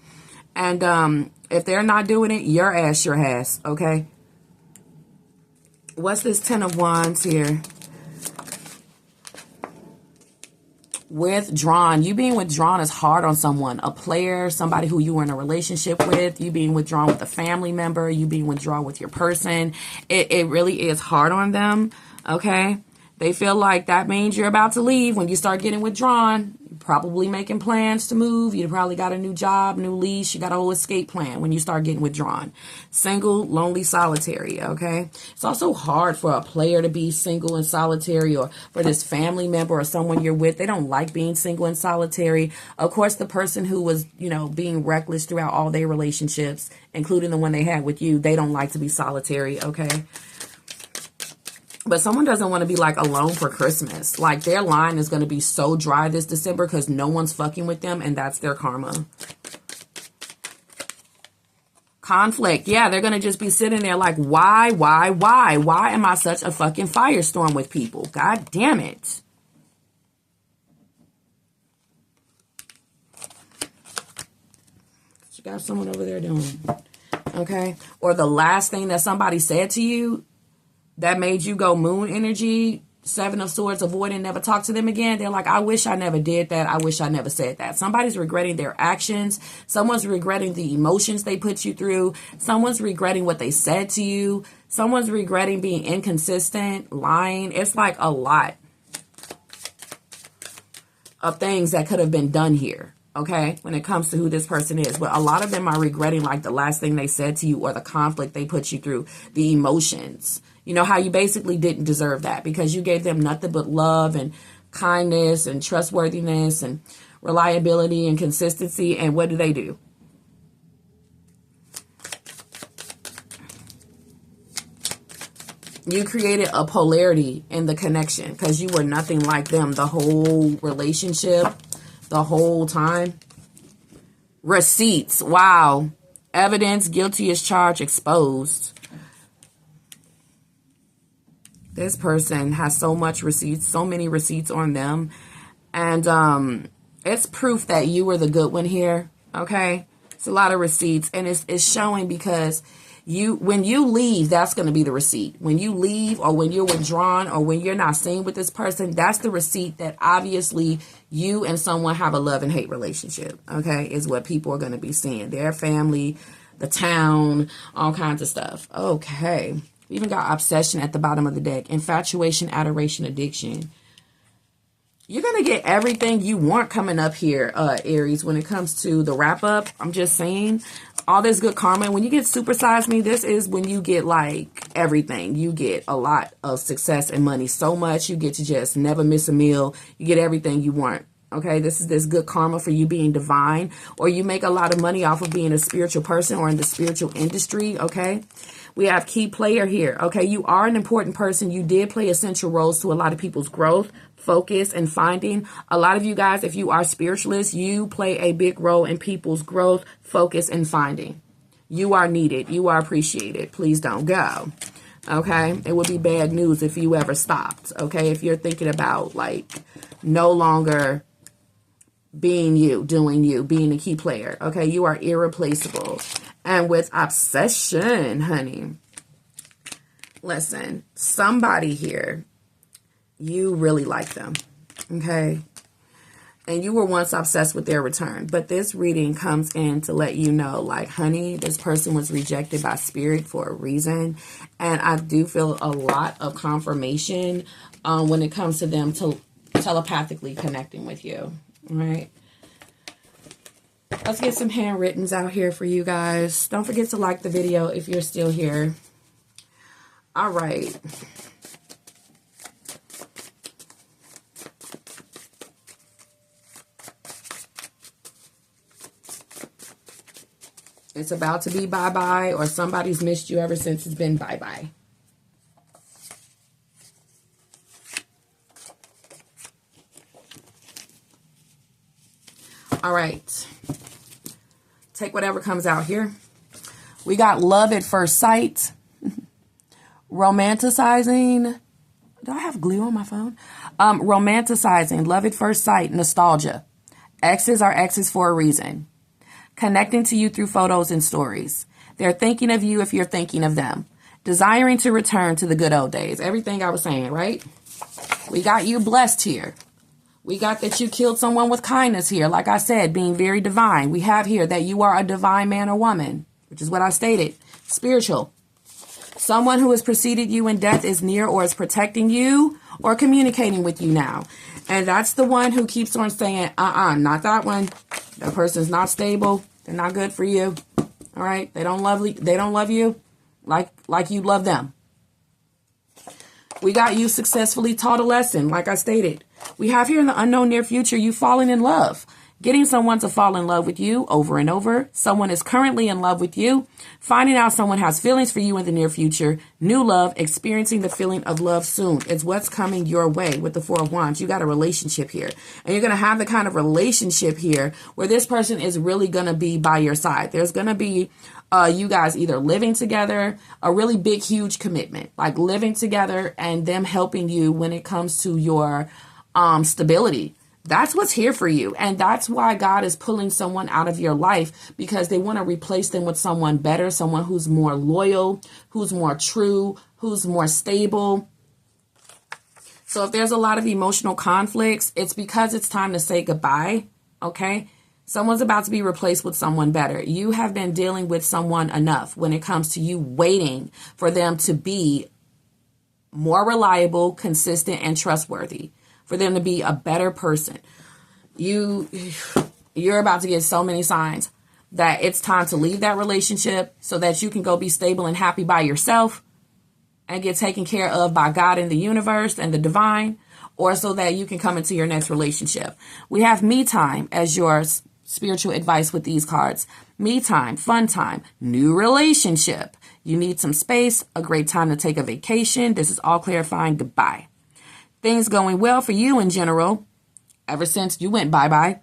Speaker 1: And if they're not doing it, your ass, okay? What's this Ten of Wands here? Withdrawn. You being withdrawn is hard on someone. A player, somebody who you were in a relationship with. You being withdrawn with a family member. You being withdrawn with your person. It really is hard on them. Okay? They feel like that means you're about to leave when you start getting withdrawn. You're probably making plans to move. You probably got a new job, new lease. You got a whole escape plan when you start getting withdrawn. Single, lonely, solitary, okay? It's also hard for a player to be single and solitary, or for this family member or someone you're with. They don't like being single and solitary. Of course, the person who was, you know, being reckless throughout all their relationships, including the one they had with you, they don't like to be solitary, okay? But someone doesn't want to be like alone for Christmas. Like their line is going to be so dry this December because no one's fucking with them, and that's their karma. Conflict. Yeah, they're going to just be sitting there like, why? Why am I such a fucking firestorm with people? God damn it. What you got someone over there doing? Okay. Or the last thing that somebody said to you that made you go moon energy, Seven of Swords, avoid and never talk to them again. They're like, I wish I never did that. I wish I never said that. Somebody's regretting their actions. Someone's regretting the emotions they put you through. Someone's regretting what they said to you. Someone's regretting being inconsistent, lying. It's like a lot of things that could have been done here. Okay, when it comes to who this person is. But a lot of them are regretting like the last thing they said to you, or the conflict they put you through, the emotions. You know, how you basically didn't deserve that because you gave them nothing but love and kindness and trustworthiness and reliability and consistency. And what do? You created a polarity in the connection because you were nothing like them the whole relationship, the whole time. Receipts. Wow. Evidence, guilty as charged, exposed. This person has so much receipts, so many receipts on them. And it's proof that you were the good one here. Okay. It's a lot of receipts. And it's showing because when you leave, that's going to be the receipt. When you leave or when you're withdrawn or when you're not seen with this person, that's the receipt that obviously you and someone have a love and hate relationship. Okay. Is what people are going to be seeing. Their family, the town, all kinds of stuff. Okay. We even got obsession at the bottom of the deck. Infatuation, adoration, addiction. You're going to get everything you want coming up here, Aries, when it comes to the wrap up. I'm just saying, all this good karma. When you get supersized me, this is when you get like everything. You get a lot of success and money. So much. You get to just never miss a meal. You get everything you want. Okay, this is this good karma for you being divine, or you make a lot of money off of being a spiritual person or in the spiritual industry. Okay, we have key player here. Okay, you are an important person. You did play essential roles to a lot of people's growth, focus, and finding. A lot of you guys, if you are spiritualists, you play a big role in people's growth, focus, and finding. You are needed. You are appreciated. Please don't go. Okay, it would be bad news if you ever stopped. Okay, if you're thinking about like no longer being you, doing you, being a key player. Okay, you are irreplaceable. And with obsession, honey, listen, somebody here, you really like them. Okay, and you were once obsessed with their return. But this reading comes in to let you know, like, honey, this person was rejected by spirit for a reason. And I do feel a lot of confirmation when it comes to them telepathically connecting with you. All right. Let's get some handwrittens out here for you guys. Don't forget to like the video if you're still here. All right. It's about to be bye-bye, or somebody's missed you ever since it's been bye-bye. All right. Take whatever comes out here. We got love at first sight. Romanticizing. Do I have glue on my phone? Romanticizing. Love at first sight. Nostalgia. Exes are exes for a reason. Connecting to you through photos and stories. They're thinking of you if you're thinking of them. Desiring to return to the good old days. Everything I was saying, right? We got you blessed here. We got that you killed someone with kindness here. Like I said, being very divine. We have here that you are a divine man or woman, which is what I stated. Spiritual. Someone who has preceded you in death is near or is protecting you or communicating with you now. And that's the one who keeps on saying, not that one. That person's not stable. They're not good for you. All right. They don't love you like you love them. We got you successfully taught a lesson, like I stated. We have here in the unknown near future, you falling in love. Getting someone to fall in love with you over and over. Someone is currently in love with you. Finding out someone has feelings for you in the near future. New love. Experiencing the feeling of love soon. It's what's coming your way with the Four of Wands. You got a relationship here. And you're going to have the kind of relationship here where this person is really going to be by your side. There's going to be you guys either living together, a really big, huge commitment. Like living together and them helping you when it comes to your stability. That's what's here for you. And that's why God is pulling someone out of your life, because they want to replace them with someone better, someone who's more loyal, who's more true, who's more stable. So if there's a lot of emotional conflicts, it's because it's time to say goodbye. Okay. Someone's about to be replaced with someone better. You have been dealing with someone enough when it comes to you waiting for them to be more reliable, consistent, and trustworthy. For them to be a better person. You're about to get so many signs that it's time to leave that relationship so that you can go be stable and happy by yourself and get taken care of by God and the universe and the divine, or so that you can come into your next relationship. We have me time as your spiritual advice with these cards. Me time, fun time, new relationship. You need some space, a great time to take a vacation. This is all clarifying goodbye. Things going well for you in general, ever since you went bye-bye.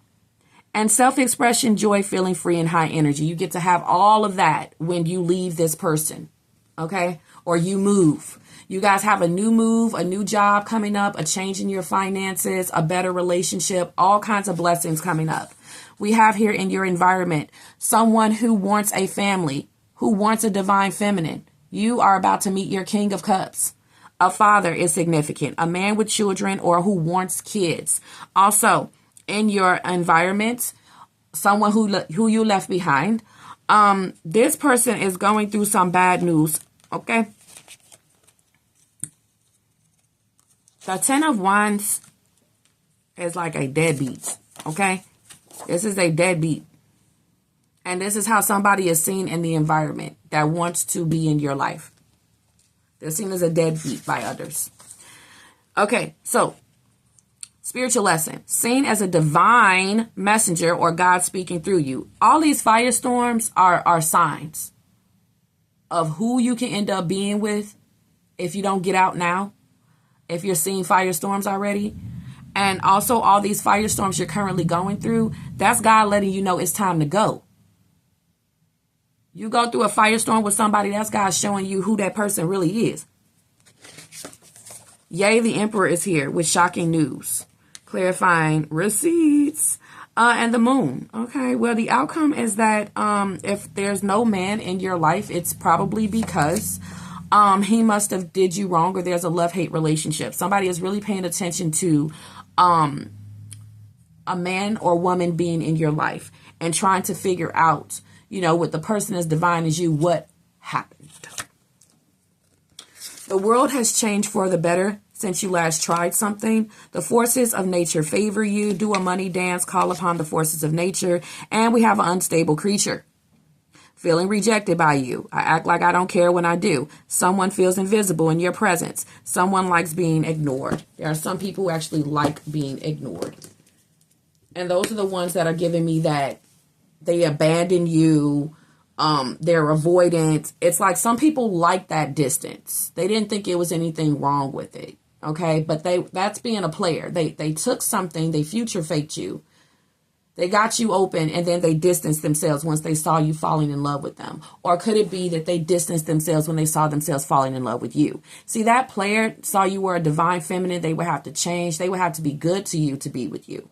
Speaker 1: And self-expression, joy, feeling free and high energy. You get to have all of that when you leave this person, okay? Or you move. You guys have a new move, a new job coming up, a change in your finances, a better relationship, all kinds of blessings coming up. We have here in your environment someone who wants a family, who wants a divine feminine. You are about to meet your King of Cups. A father is significant, a man with children or who wants kids. Also, in your environment, someone who you left behind. This person is going through some bad news, okay? The 10 of Wands is like a deadbeat, okay? This is a deadbeat. And this is how somebody is seen in the environment that wants to be in your life. They're seen as a deadbeat by others. Okay, so spiritual lesson. Seen as a divine messenger or God speaking through you. All these firestorms are signs of who you can end up being with if you don't get out now. If you're seeing firestorms already. And also all these firestorms you're currently going through, that's God letting you know it's time to go. You go through a firestorm with somebody, that's God showing you who that person really is. Yay, the Emperor is here with shocking news. Clarifying receipts. And the Moon. Okay, well, the outcome is that if there's no man in your life, it's probably because he must have did you wrong, or there's a love-hate relationship. Somebody is really paying attention to a man or woman being in your life and trying to figure out, you know, with the person as divine as you, what happened. The world has changed for the better since you last tried something. The forces of nature favor you. Do a money dance, call upon the forces of nature. And we have an unstable creature. Feeling rejected by you. I act like I don't care when I do. Someone feels invisible in your presence. Someone likes being ignored. There are some people who actually like being ignored. And those are the ones that are giving me that they abandon you. They're avoidant. It's like some people like that distance. They didn't think it was anything wrong with it. Okay, but that's being a player. They took something, they future faked you. They got you open and then they distanced themselves once they saw you falling in love with them. Or could it be that they distanced themselves when they saw themselves falling in love with you? See, that player saw you were a divine feminine. They would have to change. They would have to be good to you to be with you.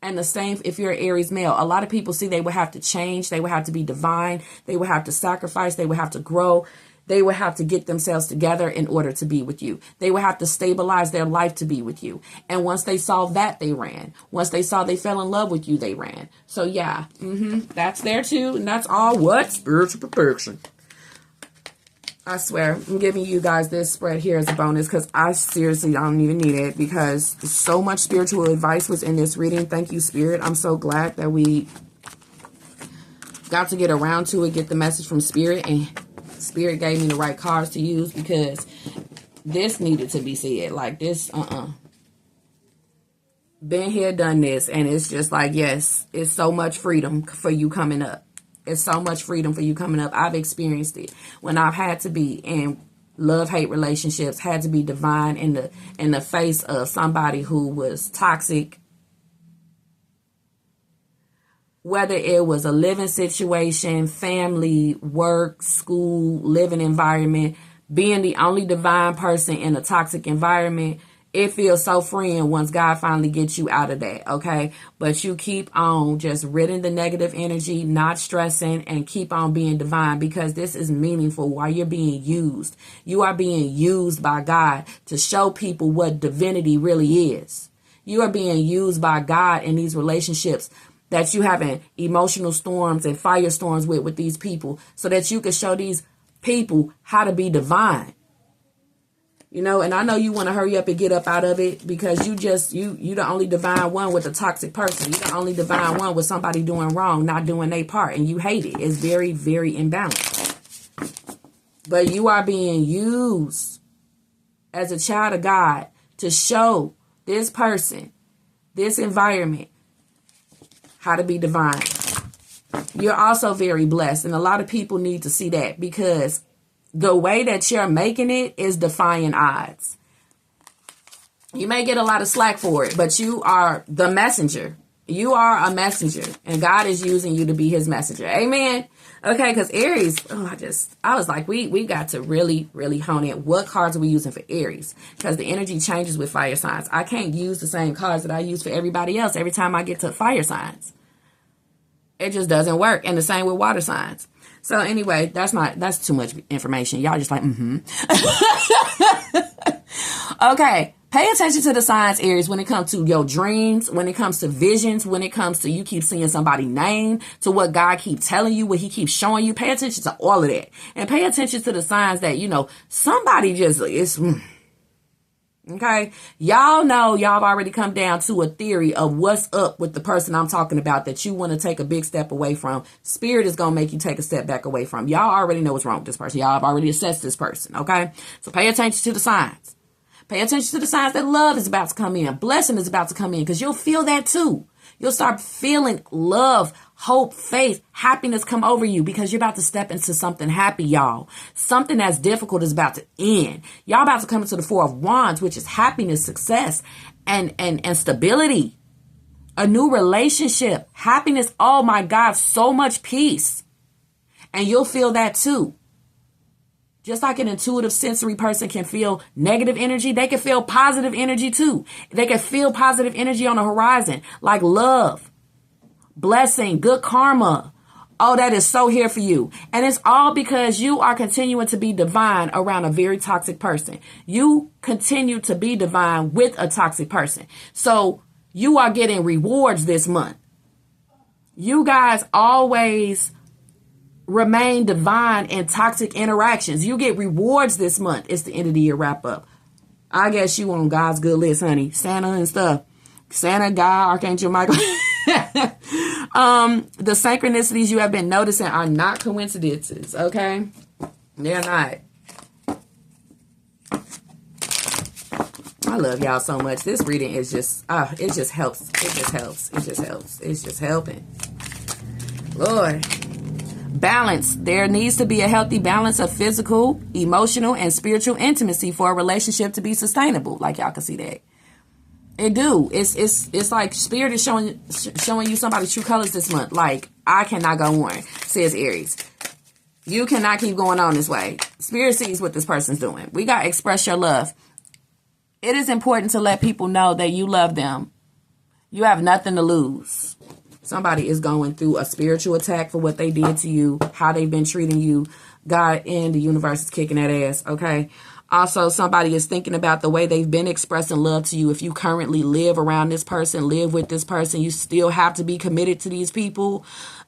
Speaker 1: And the same if you're an Aries male. A lot of people see they would have to change. They would have to be divine. They would have to sacrifice. They would have to grow. They would have to get themselves together in order to be with you. They would have to stabilize their life to be with you. And once they saw that, they ran. Once they saw they fell in love with you, they ran. So yeah, that's there too. And that's all what? Spiritual perfection. I swear, I'm giving you guys this spread here as a bonus because I seriously don't even need it because so much spiritual advice was in this reading. Thank you, Spirit. I'm so glad that we got to get around to it, get the message from Spirit, and Spirit gave me the right cards to use because this needed to be said. Like this, been here, done this, and it's just like, yes, it's so much freedom for you coming up. It's so much freedom for you coming up. I've experienced it when I've had to be in love-hate relationships, had to be divine in the face of somebody who was toxic. Whether it was a living situation, family, work, school, living environment, being the only divine person in a toxic environment, it feels so freeing once God finally gets you out of that, okay? But you keep on just ridding the negative energy, not stressing, and keep on being divine because this is meaningful while you're being used. You are being used by God to show people what divinity really is. You are being used by God in these relationships that you having emotional storms and firestorms with these people so that you can show these people how to be divine. You know, and I know you want to hurry up and get up out of it because you the only divine one with a toxic person. You the only divine one with somebody doing wrong, not doing their part, and you hate it. It's very, very imbalanced. But you are being used as a child of God to show this person, this environment, how to be divine. You're also very blessed. And a lot of people need to see that, because the way that you're making it is defying odds. You may get a lot of slack for it, but you are the messenger. You are a messenger, and God is using you to be his messenger. Amen. Okay, because Aries, I was like, we got to really, really hone in. What cards are we using for Aries? Because the energy changes with fire signs. I can't use the same cards that I use for everybody else every time I get to fire signs. It just doesn't work. And the same with water signs. So anyway, that's too much information. Y'all just like, Okay. Pay attention to the signs, Aries, when it comes to your dreams, when it comes to visions, when it comes to you keep seeing somebody's name, to what God keeps telling you, what he keeps showing you. Pay attention to all of that. And pay attention to the signs that, somebody just is. Okay. Y'all know y'all have already come down to a theory of what's up with the person I'm talking about that you want to take a big step away from. Spirit is going to make you take a step back away from. Y'all already know what's wrong with this person. Y'all have already assessed this person. Okay. So pay attention to the signs. Pay attention to the signs that love is about to come in. Blessing is about to come in, because you'll feel that too. You'll start feeling love, hope, faith, happiness come over you, because you're about to step into something happy, y'all. Something that's difficult is about to end. Y'all about to come into the Four of Wands, which is happiness, success, and stability. A new relationship, happiness. Oh my God, so much peace. And you'll feel that too. Just like an intuitive sensory person can feel negative energy, they can feel positive energy too. They can feel positive energy on the horizon, like love, blessing, good karma. Oh, that is so here for you. And it's all because you are continuing to be divine around a very toxic person. You continue to be divine with a toxic person. So you are getting rewards this month. You guys always remain divine in toxic interactions. You get rewards this month. It's the end of the year wrap up. I guess you on God's good list, honey. Santa and stuff. Santa, God, Archangel Michael. The synchronicities you have been noticing are not coincidences, okay? They're not. I love y'all so much. This reading is just, it just helps. It just helps. It just helps. It's just helping. Lord. Balance. There needs to be a healthy balance of physical, emotional, and spiritual intimacy for a relationship to be sustainable. Like y'all can see that. It do. It's like Spirit is showing you somebody's true colors this month. Like, I cannot go on, says Aries. You cannot keep going on this way. Spirit sees what this person's doing. We got to express your love. It is important to let people know that you love them. You have nothing to lose. Somebody is going through a spiritual attack for what they did to you, how they've been treating you. God and the universe is kicking that ass, okay? Also, somebody is thinking about the way they've been expressing love to you. If you currently live around this person, live with this person, you still have to be committed to these people.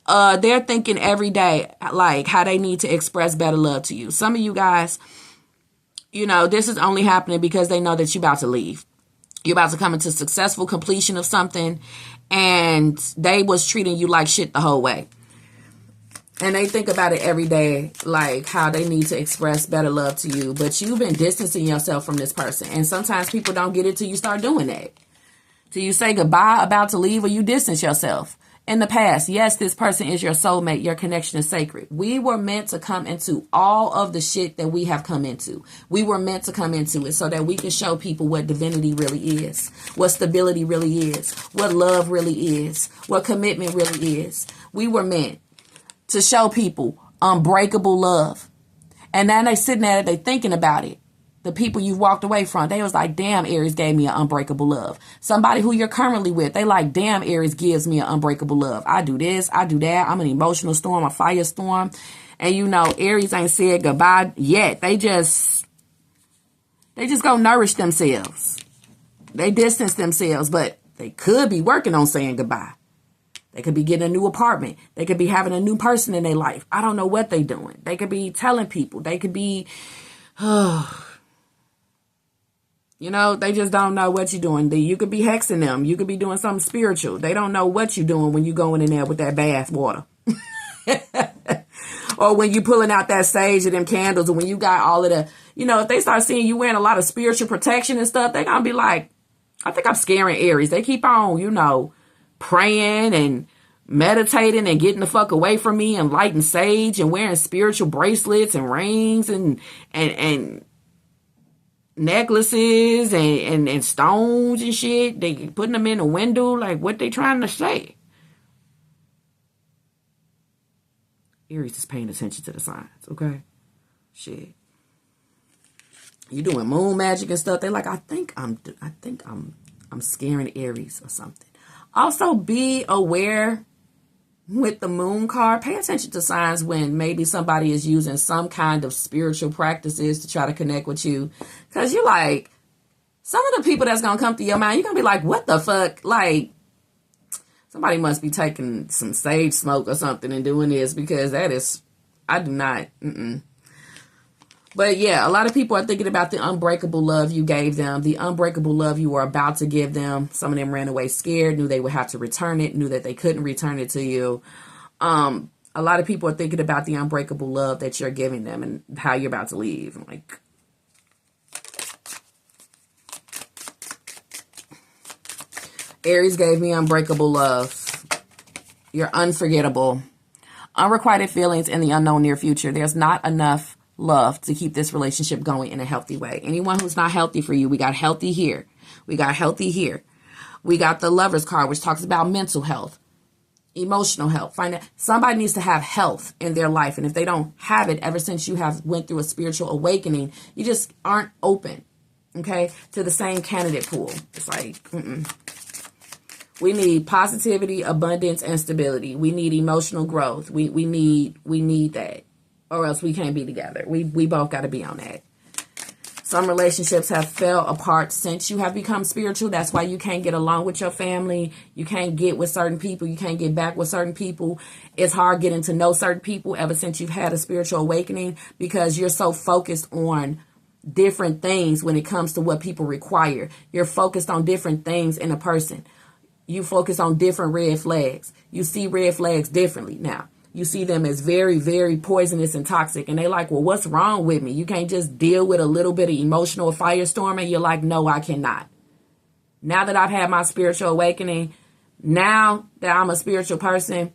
Speaker 1: They're thinking every day, like, how they need to express better love to you. Some of you guys, this is only happening because they know that you're about to leave. You're about to come into successful completion of something, and they was treating you like shit the whole way. And they think about it every day, like how they need to express better love to you. But you've been distancing yourself from this person. And sometimes people don't get it till you start doing that. Till you say goodbye, about to leave, or you distance yourself. In the past, yes, this person is your soulmate. Your connection is sacred. We were meant to come into all of the shit that we have come into. We were meant to come into it so that we can show people what divinity really is, what stability really is, what love really is, what commitment really is. We were meant to show people unbreakable love. And now they sitting there, they thinking about it. The people you've walked away from, they was like, damn, Aries gave me an unbreakable love. Somebody who you're currently with, they like, damn, Aries gives me an unbreakable love. I do this, I do that. I'm an emotional storm, a firestorm. And Aries ain't said goodbye yet. They just go nourish themselves. They distance themselves, but they could be working on saying goodbye. They could be getting a new apartment. They could be having a new person in their life. I don't know what they're doing. They could be telling people. They could be, they just don't know what you're doing. You could be hexing them. You could be doing something spiritual. They don't know what you're doing when you're going in there with that bath water. Or when you pulling out that sage of them candles, or when you got all of the, if they start seeing you wearing a lot of spiritual protection and stuff, they're going to be like, I think I'm scaring Aries. They keep on, praying and meditating and getting the fuck away from me and lighting sage and wearing spiritual bracelets and rings and necklaces and stones and shit. They putting them in the window. Like, what they trying to say? Aries is paying attention to the signs, okay? Shit. You doing moon magic and stuff. They like, I think I'm scaring Aries or something. Also, be aware with the moon card. Pay attention to signs when maybe somebody is using some kind of spiritual practices to try to connect with you. Because you're like, some of the people that's going to come to your mind, you're going to be like, what the fuck? Like, somebody must be taking some sage smoke or something and doing this, because that is, I do not, But yeah, a lot of people are thinking about the unbreakable love you gave them, the unbreakable love you were about to give them. Some of them ran away scared, knew they would have to return it, knew that they couldn't return it to you. A lot of people are thinking about the unbreakable love that you're giving them and how you're about to leave. Like, Aries gave me unbreakable love. You're unforgettable. Unrequited feelings in the unknown near future. There's not enough love to keep this relationship going in a healthy way. Anyone who's not healthy for you, we got healthy here. We got healthy here. We got the Lover's card, which talks about mental health, emotional health. Somebody needs to have health in their life. And if they don't have it, ever since you have went through a spiritual awakening, you just aren't open, okay, to the same candidate pool. It's like, We need positivity, abundance, and stability. We need emotional growth. We need that. Or else we can't be together. We both got to be on that. Some relationships have fell apart since you have become spiritual. That's why you can't get along with your family. You can't get with certain people. You can't get back with certain people. It's hard getting to know certain people ever since you've had a spiritual awakening, because you're so focused on different things when it comes to what people require. You're focused on different things in a person. You focus on different red flags. You see red flags differently now. You see them as very, very poisonous and toxic. And they like, well, what's wrong with me? You can't just deal with a little bit of emotional firestorm. And you're like, no, I cannot. Now that I've had my spiritual awakening, now that I'm a spiritual person,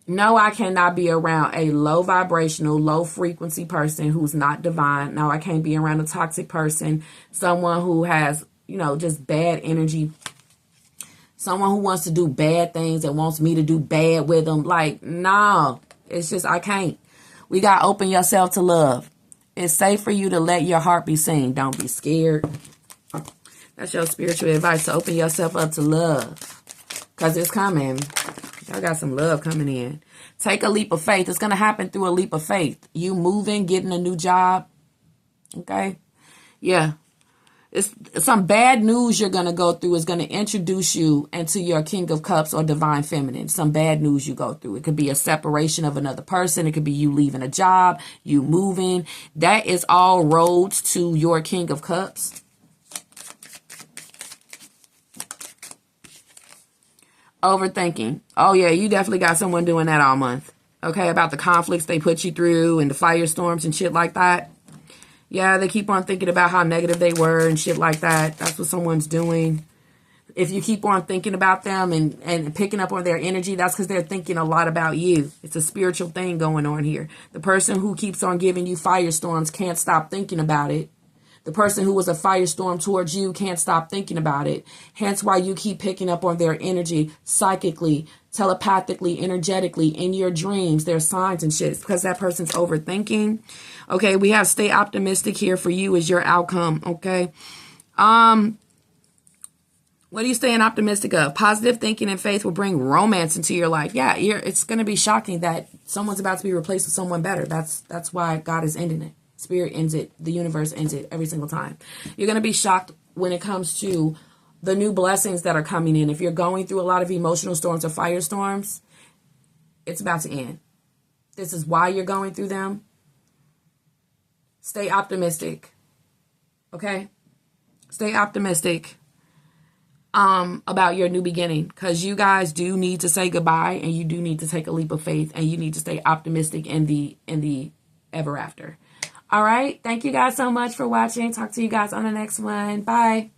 Speaker 1: no, I cannot be around a low vibrational, low frequency person who's not divine. No, I can't be around a toxic person, someone who has, just bad energy. Someone who wants to do bad things and wants me to do bad with them. Like, no, it's just, I can't. We got to open yourself to love. It's safe for you to let your heart be seen. Don't be scared. That's your spiritual advice, to open yourself up to love. Because it's coming. Y'all got some love coming in. Take a leap of faith. It's going to happen through a leap of faith. You moving, getting a new job. Okay? Yeah. It's some bad news you're going to go through is going to introduce you into your King of Cups or Divine Feminine. Some bad news you go through. It could be a separation of another person. It could be you leaving a job, you moving. That is all roads to your King of Cups. Overthinking. Oh, yeah, you definitely got someone doing that all month. Okay, about the conflicts they put you through and the firestorms and shit like that. Yeah, they keep on thinking about how negative they were and shit like that. That's what someone's doing. If you keep on thinking about them and picking up on their energy, that's because they're thinking a lot about you. It's a spiritual thing going on here. The person who keeps on giving you firestorms can't stop thinking about it. The person who was a firestorm towards you can't stop thinking about it. Hence why you keep picking up on their energy psychically, telepathically, energetically, in your dreams. Their signs and shit. It's because that person's overthinking. Okay, we have stay optimistic here for you as your outcome. Okay. What are you staying optimistic of? Positive thinking and faith will bring romance into your life. Yeah, it's going to be shocking that someone's about to be replaced with someone better. That's why God is ending it. Spirit ends it. The universe ends it every single time. You're going to be shocked when it comes to the new blessings that are coming in. If you're going through a lot of emotional storms or firestorms, it's about to end. This is why you're going through them. Stay optimistic. Okay? Stay optimistic about your new beginning, because you guys do need to say goodbye, and you do need to take a leap of faith, and you need to stay optimistic in the ever after. All right. Thank you guys so much for watching. Talk to you guys on the next one. Bye.